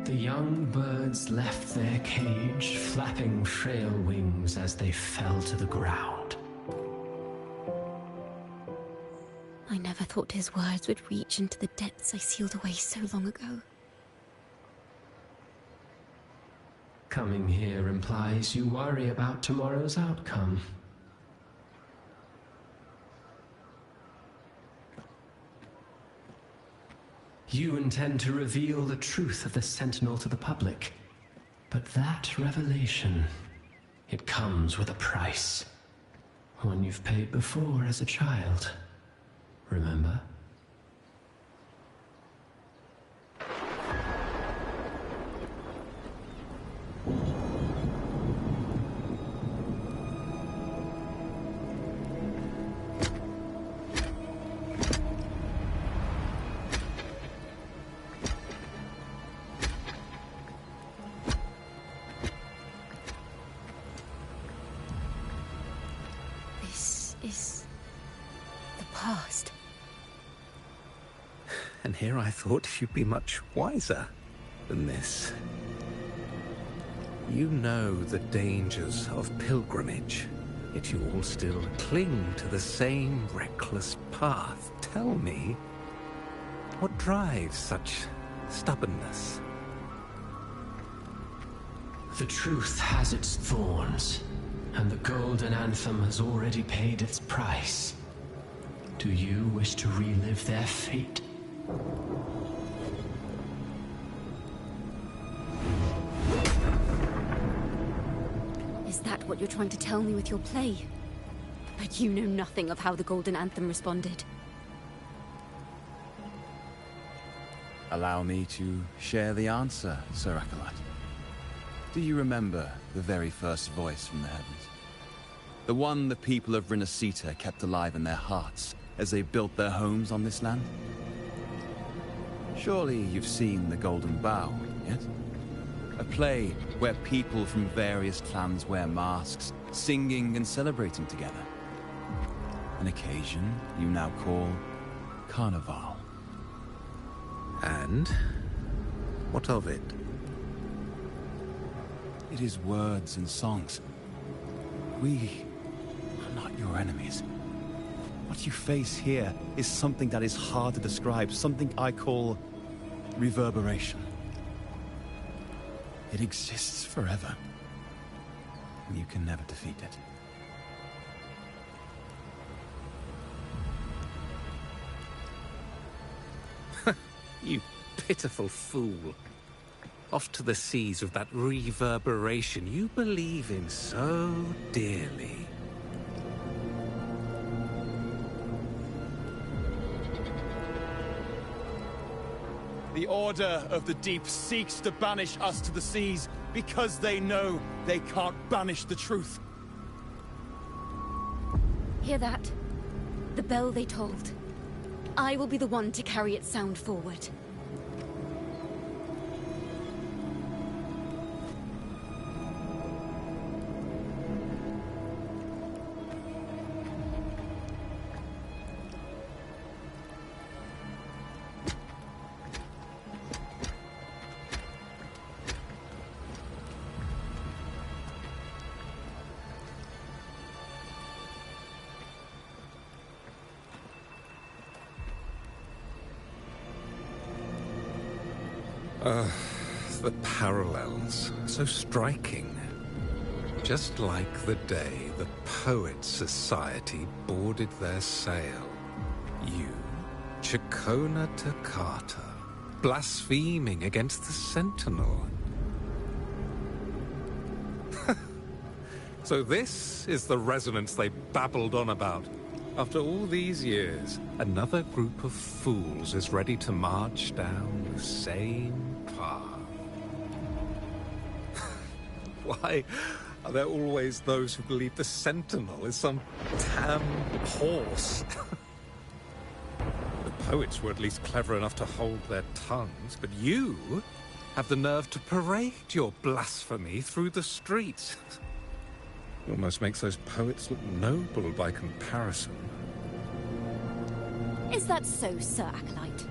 The young birds left their cage, flapping frail wings as they fell to the ground. I thought his words would reach into the depths I sealed away so long ago. Coming here implies you worry about tomorrow's outcome. You intend to reveal the truth of the Sentinel to the public. But that revelation, it comes with a price. One you've paid before as a child. Remember? And here I thought you'd be much wiser than this. You know the dangers of pilgrimage, yet you all still cling to the same reckless path. Tell me, what drives such stubbornness? The truth has its thorns, and the Golden Anthem has already paid its price. Do you wish to relive their fate? Is that what you're trying to tell me with your play? But you know nothing of how the Golden Anthem responded. Allow me to share the answer, Sir Acolyte. Do you remember the very first voice from the heavens? The one the people of Renacita kept alive in their hearts as they built their homes on this land? Surely you've seen The Golden Bough, yet? A play where people from various clans wear masks, singing and celebrating together. An occasion you now call Carnival. And? What of it? It is words and songs. We are not your enemies. What you face here is something that is hard to describe, something I call reverberation. It exists forever, and you can never defeat it. You pitiful fool. Off to the seas with that reverberation you believe in so dearly. The Order of the Deep seeks to banish us to the seas because they know they can't banish the truth. Hear that? The bell they tolled. I will be the one to carry its sound forward. The parallels, so striking. Just like the day the Poets Society boarded their sail. You, Chacona Takata, blaspheming against the Sentinel. So this is the resonance they babbled on about. After all these years, another group of fools is ready to march down the same path. Why are there always those who believe the Sentinel is some damn horse? The poets were at least clever enough to hold their tongues, but you have the nerve to parade your blasphemy through the streets. It almost makes those poets look noble by comparison. Is that so, Sir Acolyte?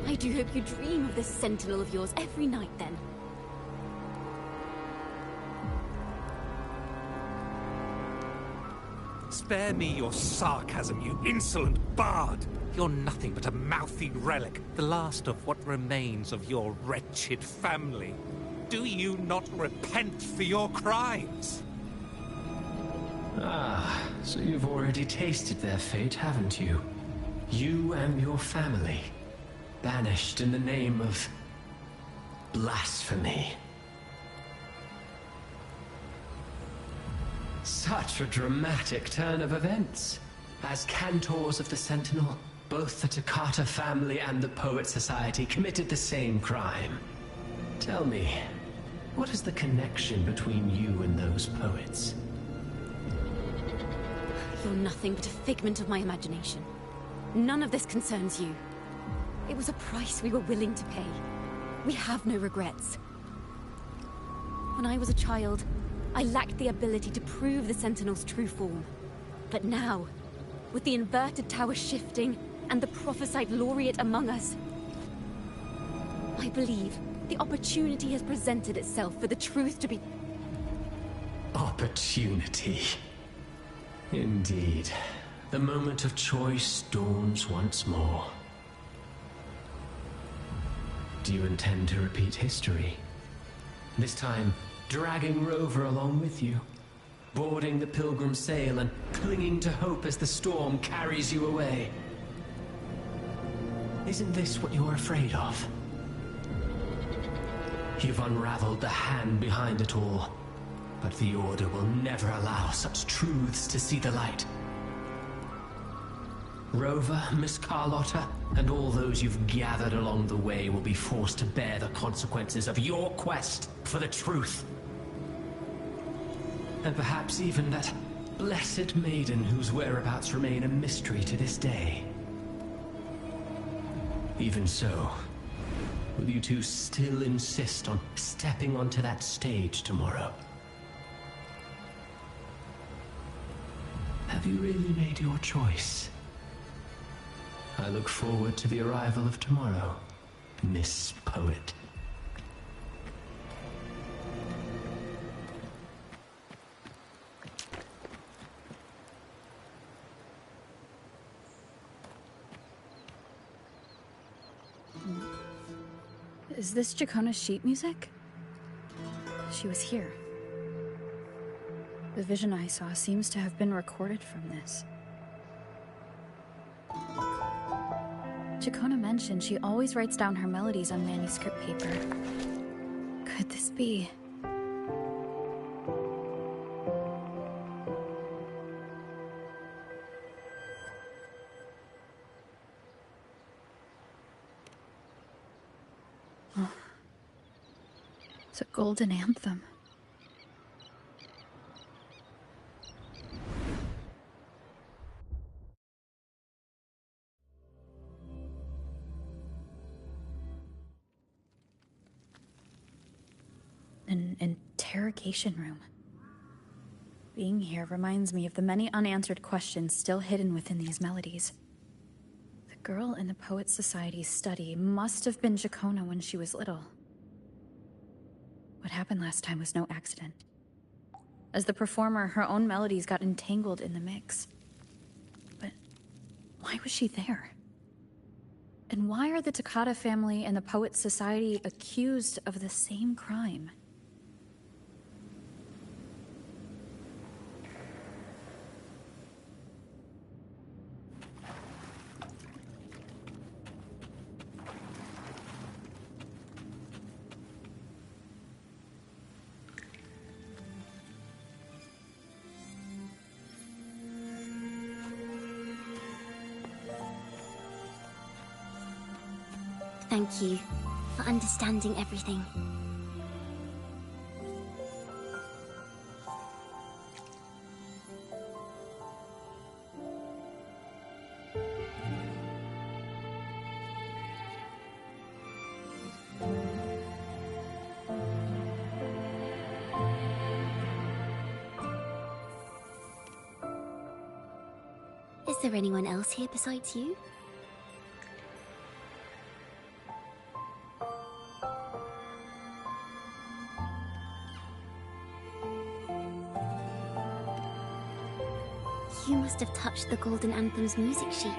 I do hope you dream of this Sentinel of yours every night, then. Spare me your sarcasm, you insolent bard! You're nothing but a mouthy relic, the last of what remains of your wretched family. Do you not repent for your crimes? Ah, so you've already tasted their fate, haven't you? You and your family, banished in the name of blasphemy. Such a dramatic turn of events. As cantors of the Sentinel, both the Takata family and the Poet Society committed the same crime. Tell me, what is the connection between you and those poets? You're nothing but a figment of my imagination. None of this concerns you. It was a price we were willing to pay. We have no regrets. When I was a child, I lacked the ability to prove the Sentinel's true form. But now, with the inverted tower shifting and the prophesied laureate among us, I believe the opportunity has presented itself for the truth to be... Opportunity. Indeed. The moment of choice dawns once more. Do you intend to repeat history? This time, dragging Rover along with you, boarding the Pilgrim sail and clinging to hope as the storm carries you away. Isn't this what you're afraid of? You've unraveled the hand behind it all, but the Order will never allow such truths to see the light. Rover, Miss Carlotta, and all those you've gathered along the way will be forced to bear the consequences of your quest for the truth. And perhaps even that blessed maiden whose whereabouts remain a mystery to this day. Even so, will you two still insist on stepping onto that stage tomorrow? Have you really made your choice? I look forward to the arrival of tomorrow, Miss Poet. Is this Jacona's sheet music? She was here. The vision I saw seems to have been recorded from this. Jacona mentioned she always writes down her melodies on manuscript paper. Could this be? Oh. It's a golden anthem. An interrogation room. Being here reminds me of the many unanswered questions still hidden within these melodies. The girl in the Poets Society's study must have been Jacona when she was little. What happened last time was no accident. As the performer, her own melodies got entangled in the mix. But why was she there? And why are the Takata family and the Poets Society accused of the same crime? Thank you for understanding everything. Is there anyone else here besides you? You must have touched the Golden Anthem's music sheet.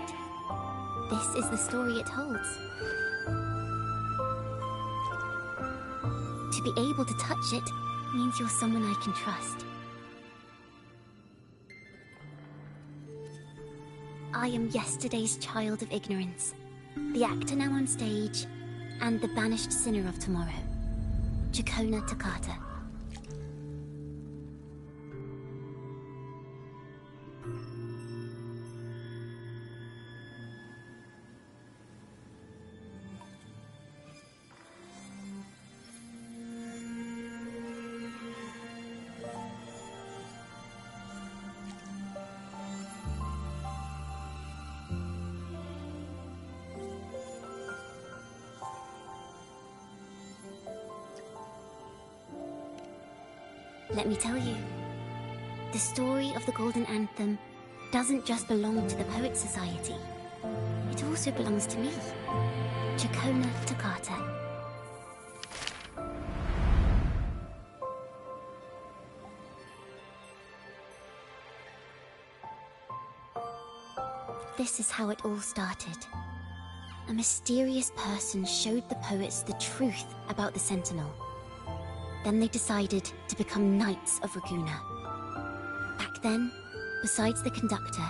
This is the story it holds. To be able to touch it means you're someone I can trust. I am yesterday's child of ignorance, the actor now on stage, and the banished sinner of tomorrow, Chacona Takata. Let me tell you, the story of the Golden Anthem doesn't just belong to the Poets Society. It also belongs to me, Chacona Takata. This is how it all started. A mysterious person showed the poets the truth about the Sentinel. Then they decided to become Knights of Raguna. Back then, besides the conductor,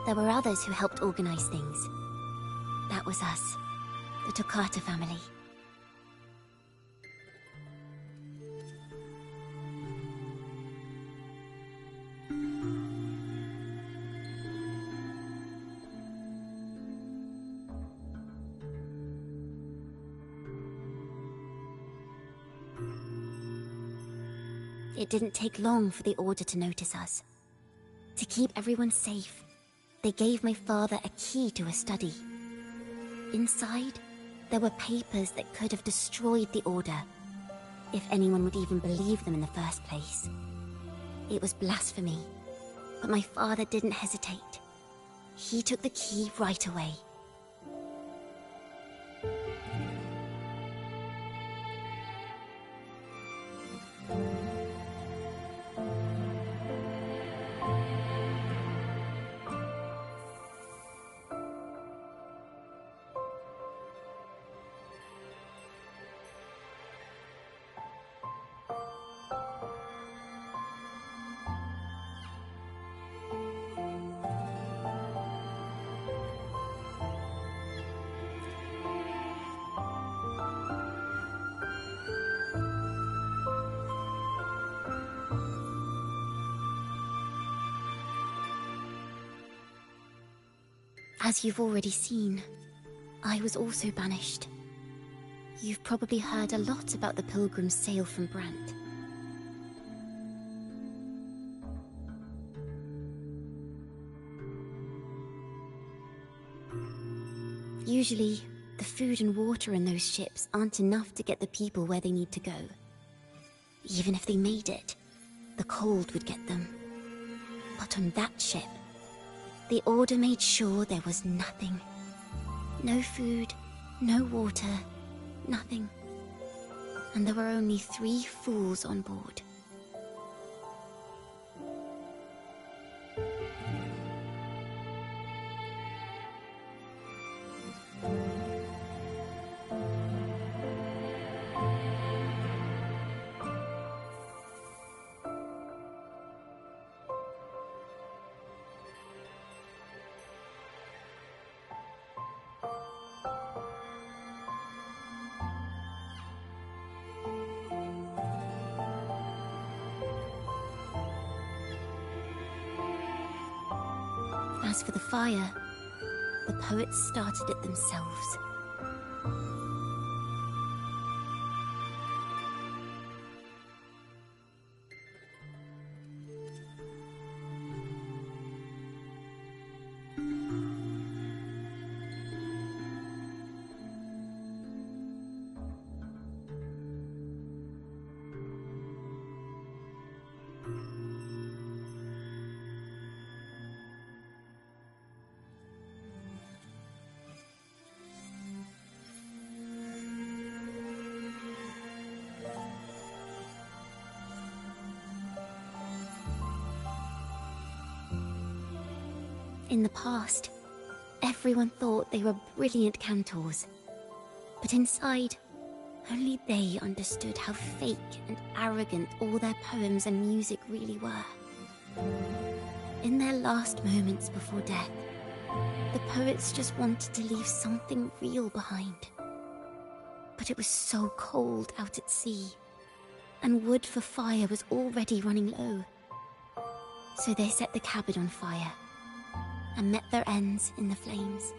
there were others who helped organize things. That was us, the Takata family. It didn't take long for the Order to notice us. To keep everyone safe, they gave my father a key to a study. Inside, there were papers that could have destroyed the Order, if anyone would even believe them in the first place. It was blasphemy, but my father didn't hesitate. He took the key right away. As you've already seen, I was also banished. You've probably heard a lot about the Pilgrim's sail from Brant. Usually, the food and water in those ships aren't enough to get the people where they need to go. Even if they made it, the cold would get them. But on that ship, the Order made sure there was nothing. No food, no water, nothing. And there were only 3 fools on board. As for the fire, the poets started it themselves. In the past, everyone thought they were brilliant cantors. But inside, only they understood how fake and arrogant all their poems and music really were. In their last moments before death, the poets just wanted to leave something real behind. But it was so cold out at sea, and wood for fire was already running low. So they set the cabin on fire, and met their ends in the flames.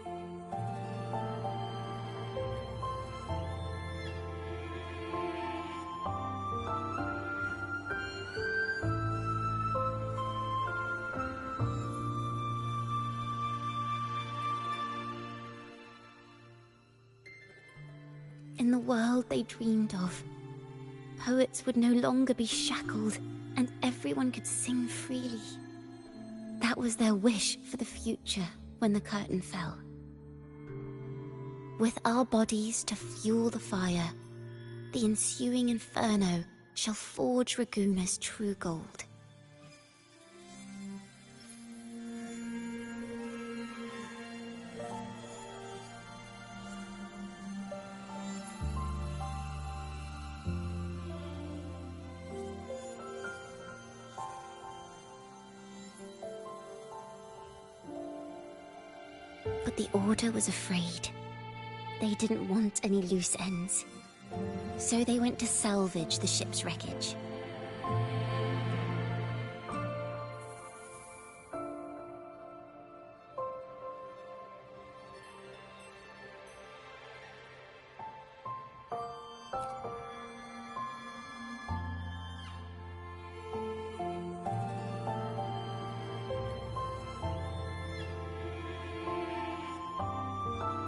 In the world they dreamed of, poets would no longer be shackled, and everyone could sing freely. That was their wish for the future when the curtain fell. With our bodies to fuel the fire, the ensuing inferno shall forge Raguna's true gold. But the Order was afraid. They didn't want any loose ends. So they went to salvage the ship's wreckage.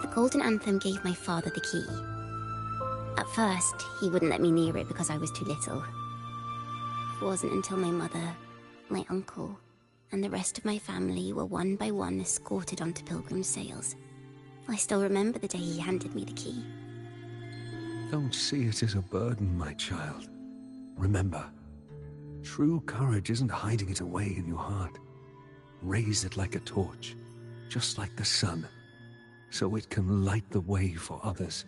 The Golden Anthem gave my father the key. At first, he wouldn't let me near it because I was too little. It wasn't until my mother, my uncle, and the rest of my family were one by one escorted onto pilgrim sails. I still remember the day he handed me the key. Don't see it as a burden, my child. Remember, true courage isn't hiding it away in your heart. Raise it like a torch, just like the sun, so it can light the way for others.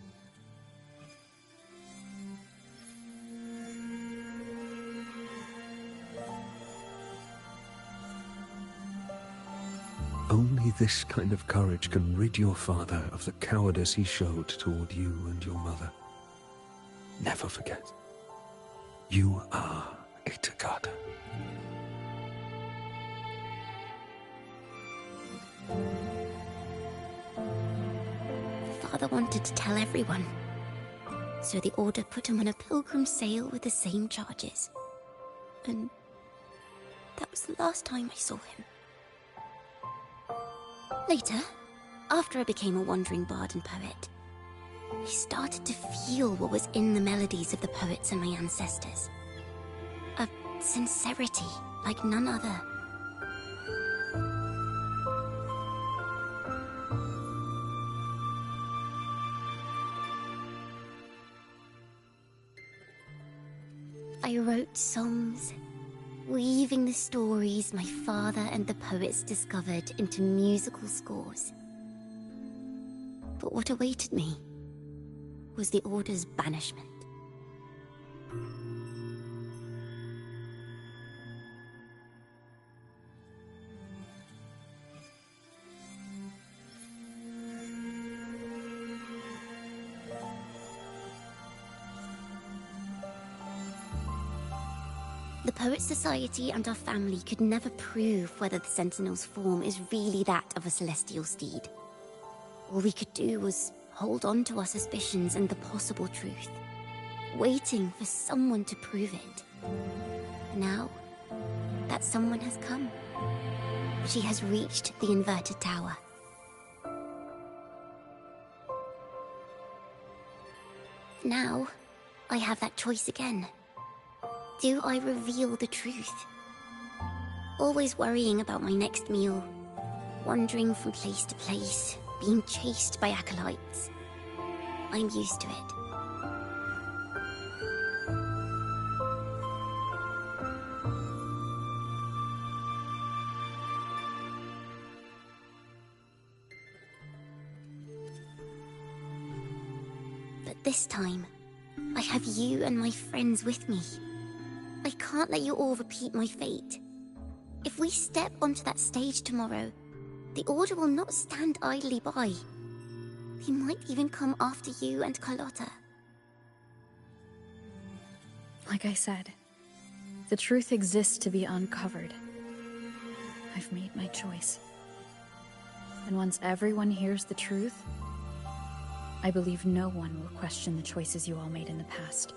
Only this kind of courage can rid your father of the cowardice he showed toward you and your mother. Never forget, you are a Takata. Father wanted to tell everyone, so the Order put him on a pilgrim sail with the same charges. And that was the last time I saw him. Later, after I became a wandering bard and poet, I started to feel what was in the melodies of the poets and my ancestors. A sincerity like none other. I wrote songs, weaving the stories my father and the poets discovered into musical scores. But what awaited me was the Order's banishment. The Poets Society and our family could never prove whether the Sentinel's form is really that of a celestial steed. All we could do was hold on to our suspicions and the possible truth, waiting for someone to prove it. Now, that someone has come. She has reached the inverted tower. Now, I have that choice again. Do I reveal the truth? Always worrying about my next meal, wandering from place to place, being chased by acolytes. I'm used to it. this time, I have you and my friends with me. I can't let you all repeat my fate. If we step onto that stage tomorrow, the Order will not stand idly by. They might even come after you and Carlotta. Like I said, the truth exists to be uncovered. I've made my choice. And once everyone hears the truth, I believe no one will question the choices you all made in the past.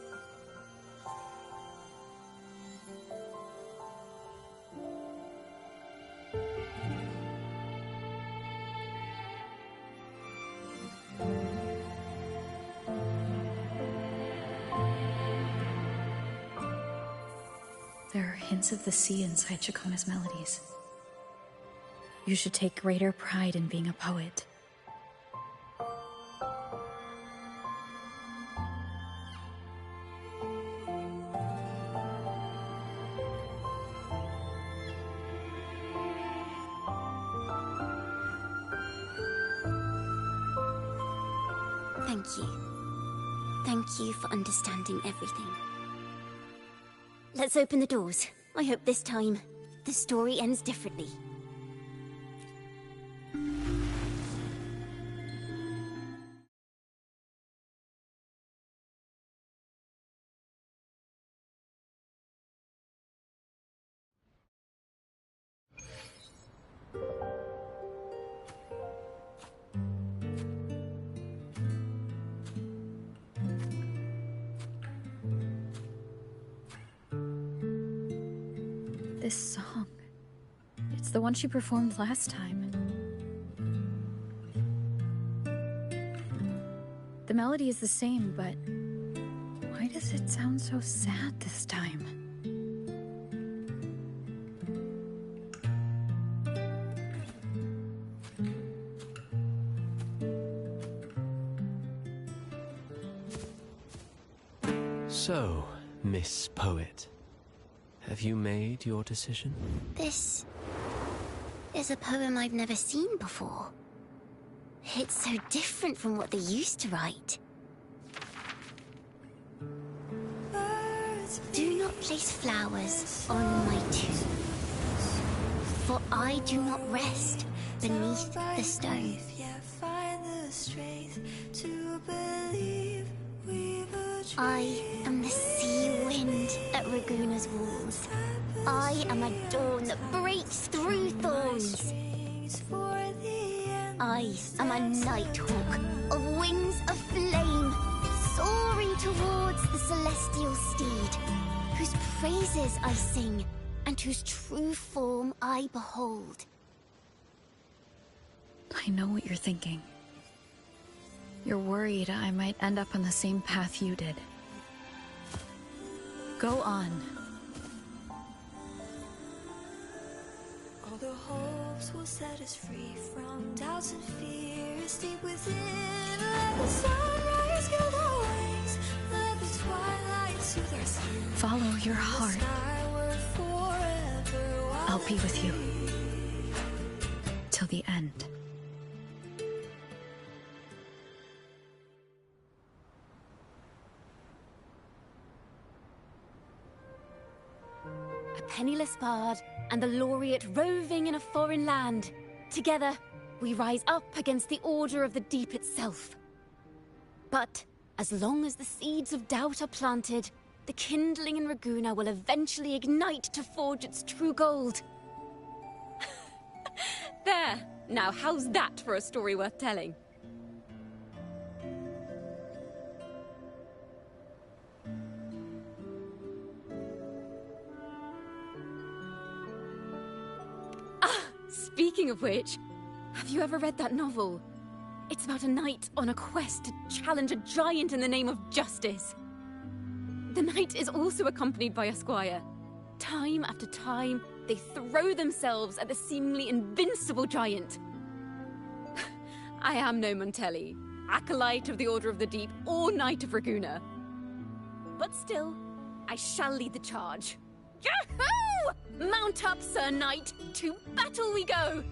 There are hints of the sea inside Chacona's melodies. You should take greater pride in being a poet. Thank you. Thank you for understanding everything. Let's open the doors. I hope this time, the story ends differently. This song. It's the one she performed last time. The melody is the same, but why does it sound so sad this time? So, Miss Poet, have you made your decision? This is a poem I've never seen before. It's so different from what they used to write. Do not place flowers on my tomb, for I do not rest beneath the stone. I am the sea wind at Raguna's walls. I am a dawn that breaks through thorns. I am a nighthawk of wings of flame, soaring towards the celestial steed, whose praises I sing and whose true form I behold. I know what you're thinking. You're worried I might end up on the same path you did. Go on. All the hopes will set us free from doubts and fears deep within. Let the sunrise gild our wings. Let the twilight soothe our skin. Follow your heart. I'll be with you. Till the end. A penniless bard and the laureate roving in a foreign land. Together, we rise up against the Order of the Deep itself. But as long as the seeds of doubt are planted, the kindling in Raguna will eventually ignite to forge its true gold. There! Now how's that for a story worth telling? Speaking of which, have you ever read that novel? It's about a knight on a quest to challenge a giant in the name of justice. The knight is also accompanied by a squire. Time after time, they throw themselves at the seemingly invincible giant. I am no Montelli, acolyte of the Order of the Deep, or Knight of Raguna. But still, I shall lead the charge. Yahoo! Mount up, Sir Knight! To battle we go!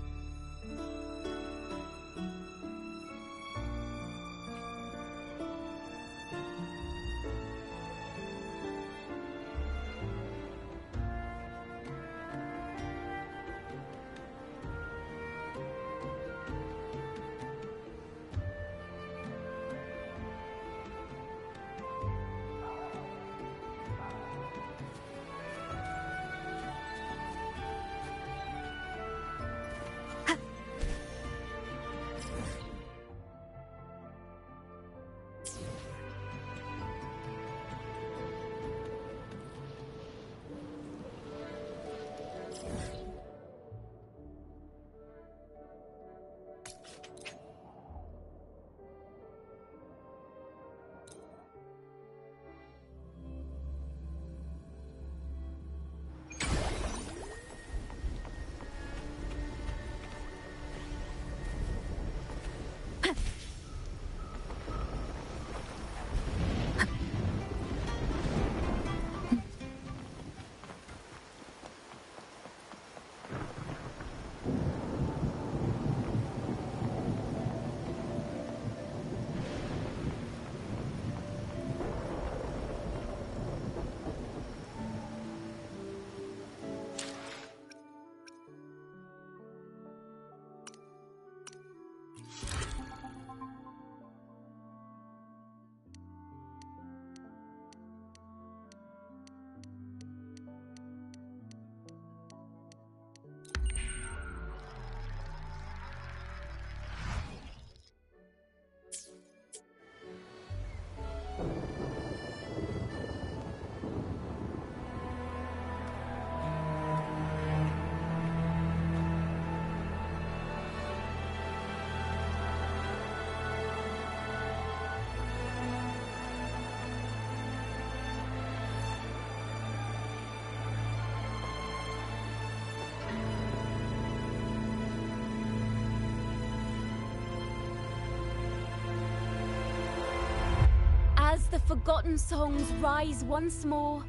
As the forgotten songs rise once more,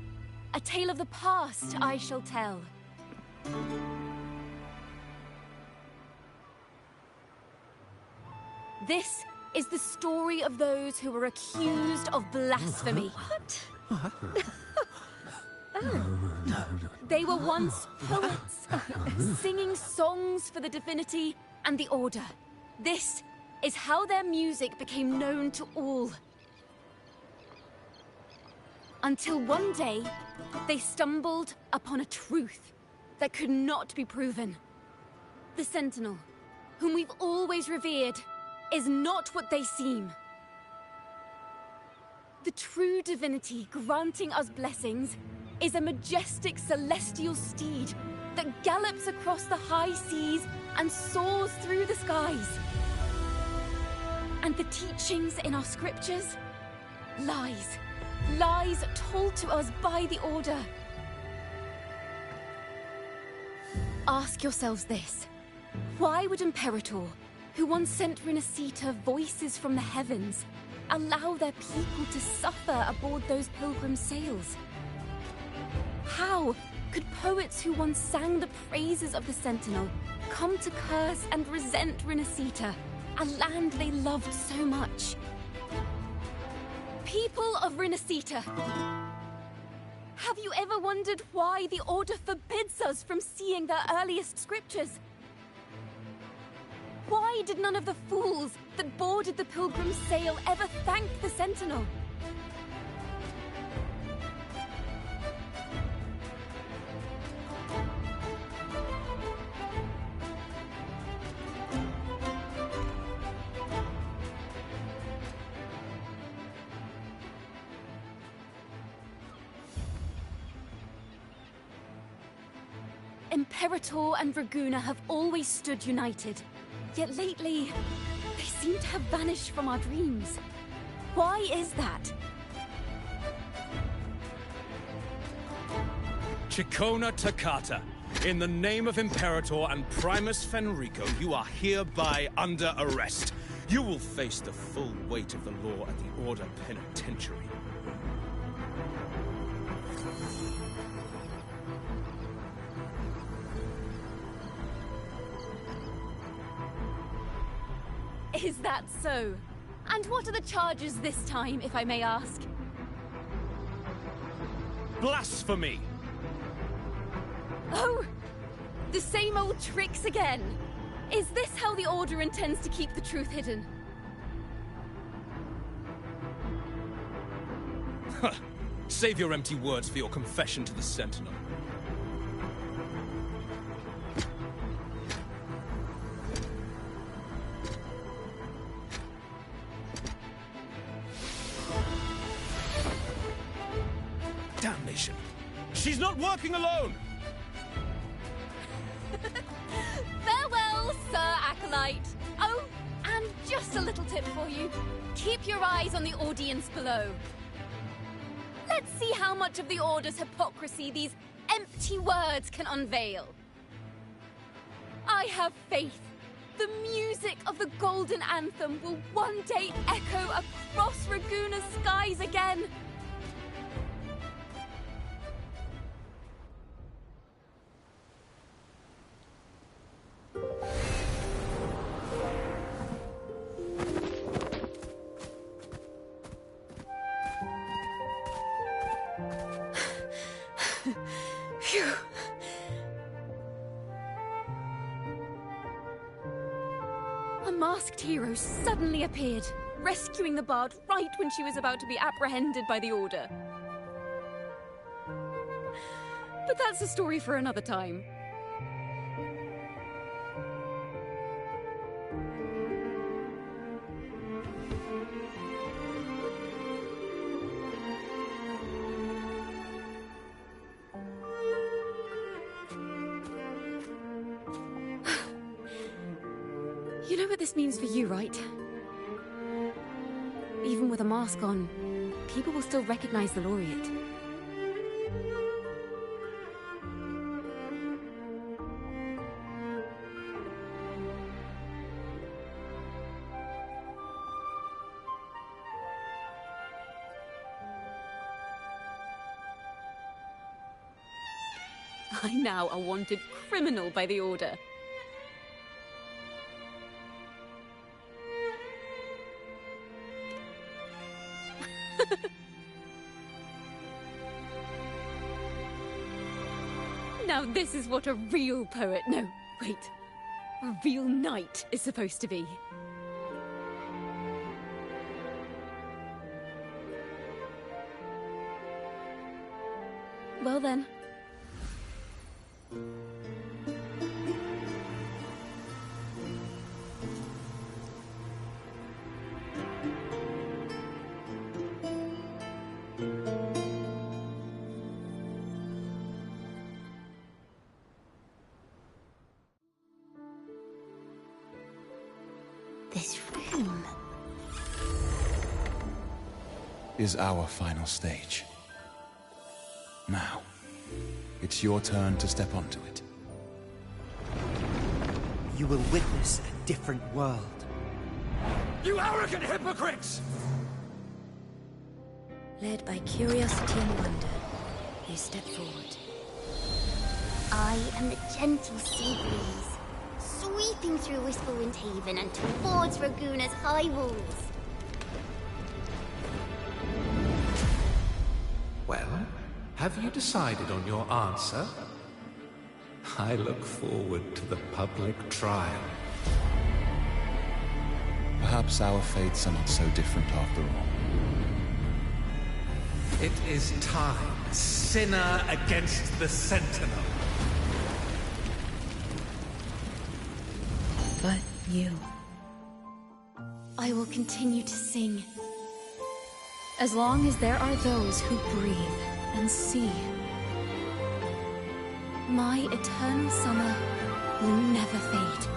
a tale of the past I shall tell. This is the story of those who were accused of blasphemy. They were once poets, singing songs for the divinity and the Order. This is how their music became known to all. Until one day, they stumbled upon a truth that could not be proven. The Sentinel, whom we've always revered, is not what they seem. The true divinity granting us blessings is a majestic celestial steed that gallops across the high seas and soars through the skies. And the teachings in our scriptures? Lies. Lies told to us by the Order. Ask yourselves this. Why would Imperator, who once sent Renacita voices from the heavens, allow their people to suffer aboard those pilgrim sails? How could poets who once sang the praises of the Sentinel come to curse and resent Renacita, a land they loved so much? People of Renacita, have you ever wondered why the Order forbids us from seeing their earliest scriptures? Why did none of the fools that boarded the Pilgrim's sail ever thank the Sentinel? Imperator and Raguna have always stood united. Yet lately, they seem to have vanished from our dreams. Why is that? Chikona Takata, in the name of Imperator and Primus Fenrico, you are hereby under arrest. You will face the full weight of the law at the Order Penitentiary. Is that so? And what are the charges this time, if I may ask? Blasphemy! Oh! The same old tricks again! Is this how the Order intends to keep the truth hidden? Save your empty words for your confession to the Sentinel. Damnation! She's not working alone! Farewell, Sir Acolyte. Oh, and just a little tip for you. Keep your eyes on the audience below. Let's see how much of the Order's hypocrisy these empty words can unveil. I have faith. The music of the Golden Anthem will one day echo across Raguna's skies again. Phew. A masked hero suddenly appeared, rescuing the bard right when she was about to be apprehended by the Order. But that's a story for another time. You know what this means for you, right? Even with a mask on, people will still recognize the laureate. I'm now a wanted criminal by the Order. Now this is what a real poet, no, wait, a real knight is supposed to be. Well then. This room is our final stage. Now, it's your turn to step onto it. You will witness a different world. You arrogant hypocrites! Led by curiosity and wonder, they step forward. I am the gentle sea breeze, sweeping through Whisperwind Haven and towards Raguna's high walls. Well, have you decided on your answer? I look forward to the public trial. Perhaps our fates are not so different after all. It is time, sinner against the Sentinel. But you. I will continue to sing. As long as there are those who breathe and see. My eternal summer will never fade.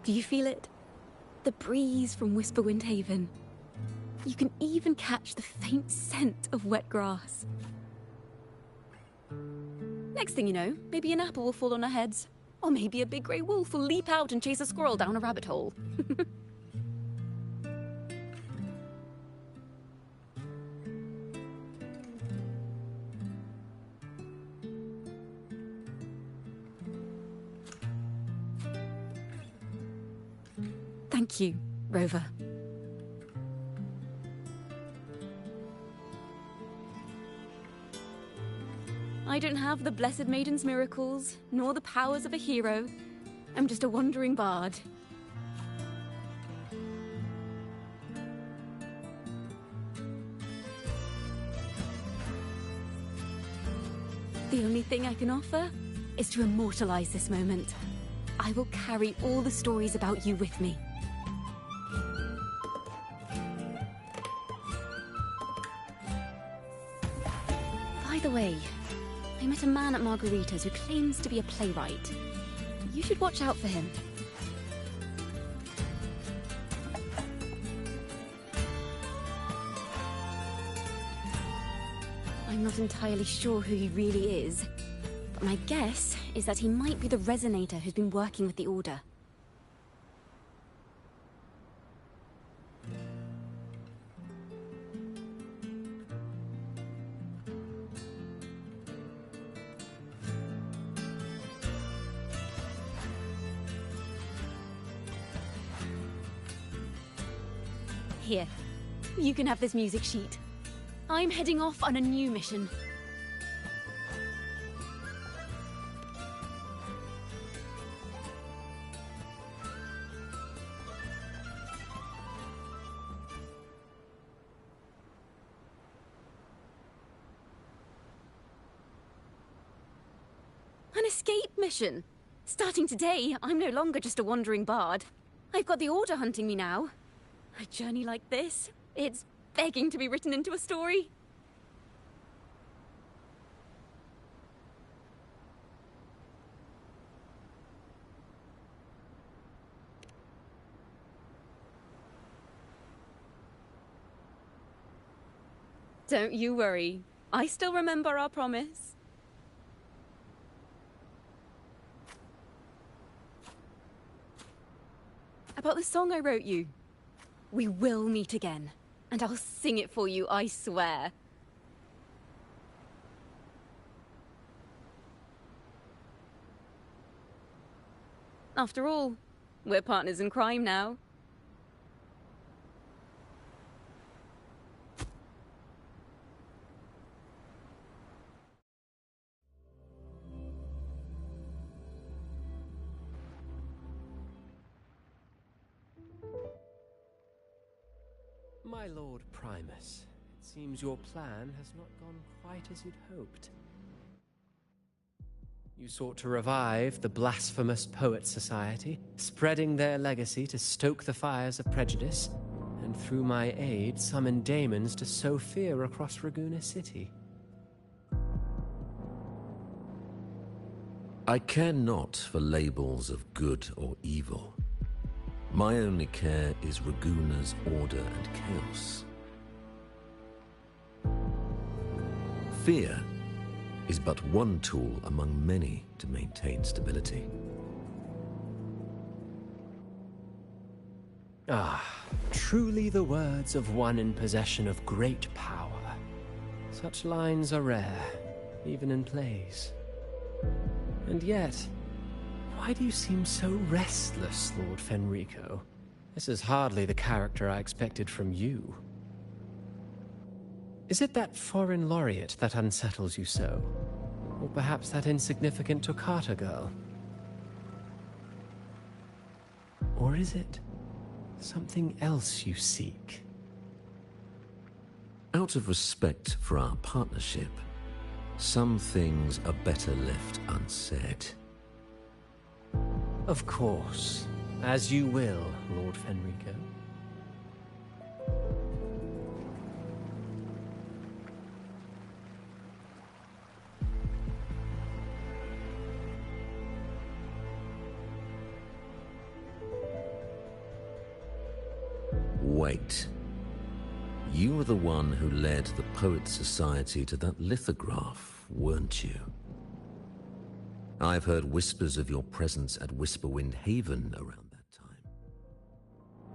Do you feel it? The breeze from Whisperwind Haven. You can even catch the faint scent of wet grass. Next thing you know, maybe an apple will fall on our heads. Or maybe a big grey wolf will leap out and chase a squirrel down a rabbit hole. Thank you, Rover. I don't have the Blessed Maiden's miracles, nor the powers of a hero. I'm just a wandering bard. The only thing I can offer is to immortalize this moment. I will carry all the stories about you with me. By the way, I met a man at Margarita's who claims to be a playwright. You should watch out for him. I'm not entirely sure who he really is, but my guess is that he might be the resonator who's been working with the Order. Here, you can have this music sheet. I'm heading off on a new mission. An escape mission? Starting today, I'm no longer just a wandering bard. I've got the Order hunting me now. A journey like this, it's begging to be written into a story. Don't you worry. I still remember our promise. About the song I wrote you. We will meet again, and I'll sing it for you, I swear. After all, we're partners in crime now. My Lord Primus, it seems your plan has not gone quite as you'd hoped. You sought to revive the blasphemous Poets Society, spreading their legacy to stoke the fires of prejudice, and through my aid summon daemons to sow fear across Raguna City. I care not for labels of good or evil. My only care is Raguna's order and chaos. Fear is but one tool among many to maintain stability. Ah, truly the words of one in possession of great power. Such lines are rare, even in plays. And yet, why do you seem so restless, Lord Fenrico? This is hardly the character I expected from you. Is it that foreign laureate that unsettles you so? Or perhaps that insignificant Toccata girl? Or is it something else you seek? Out of respect for our partnership, some things are better left unsaid. Of course. As you will, Lord Fenrico. Wait. You were the one who led the Poets Society to that lithograph, weren't you? I've heard whispers of your presence at Whisperwind Haven around that time.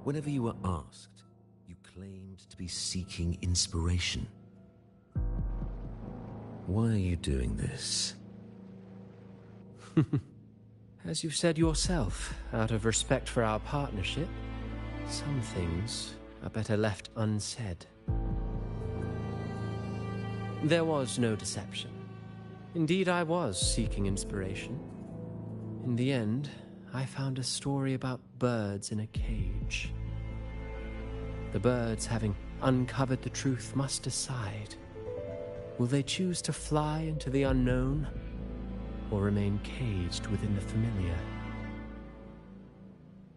Whenever you were asked, you claimed to be seeking inspiration. Why are you doing this? As you've said yourself, out of respect for our partnership, Some things are better left unsaid. There was no deception. Indeed, I was seeking inspiration. In the end, I found a story about birds in a cage. The birds, having uncovered the truth, must decide. Will they choose to fly into the unknown, or remain caged within the familiar?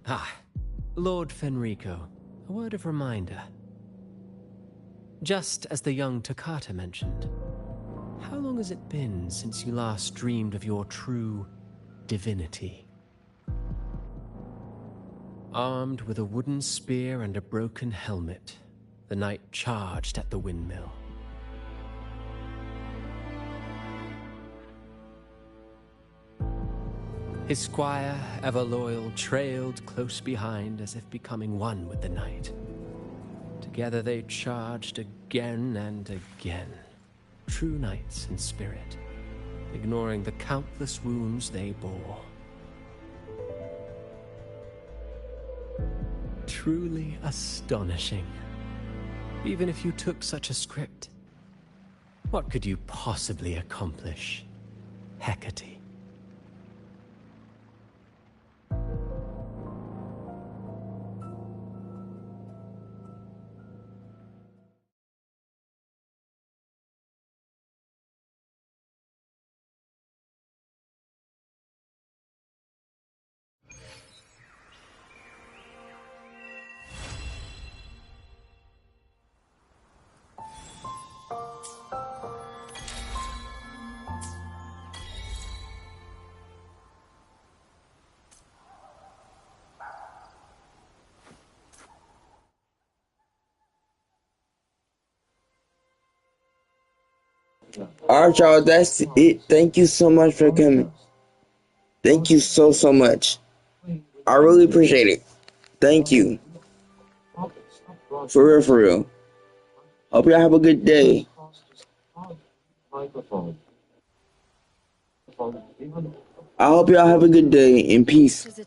Ah, Lord Fenrico, a word of reminder. Just as the young Toccata mentioned, how long has it been since you last dreamed of your true divinity? Armed with a wooden spear and a broken helmet, the knight charged at the windmill. His squire, ever loyal, trailed close behind as if becoming one with the knight. Together they charged again and again, true knights in spirit, ignoring the countless wounds they bore. Truly astonishing. Even if you took such a script, what could you possibly accomplish, Hecate? Alright, y'all, that's it. Thank you so much for coming. Thank you so much. I really appreciate it. Thank you. For real, for real. Hope y'all have a good day. I hope y'all have a good day and peace.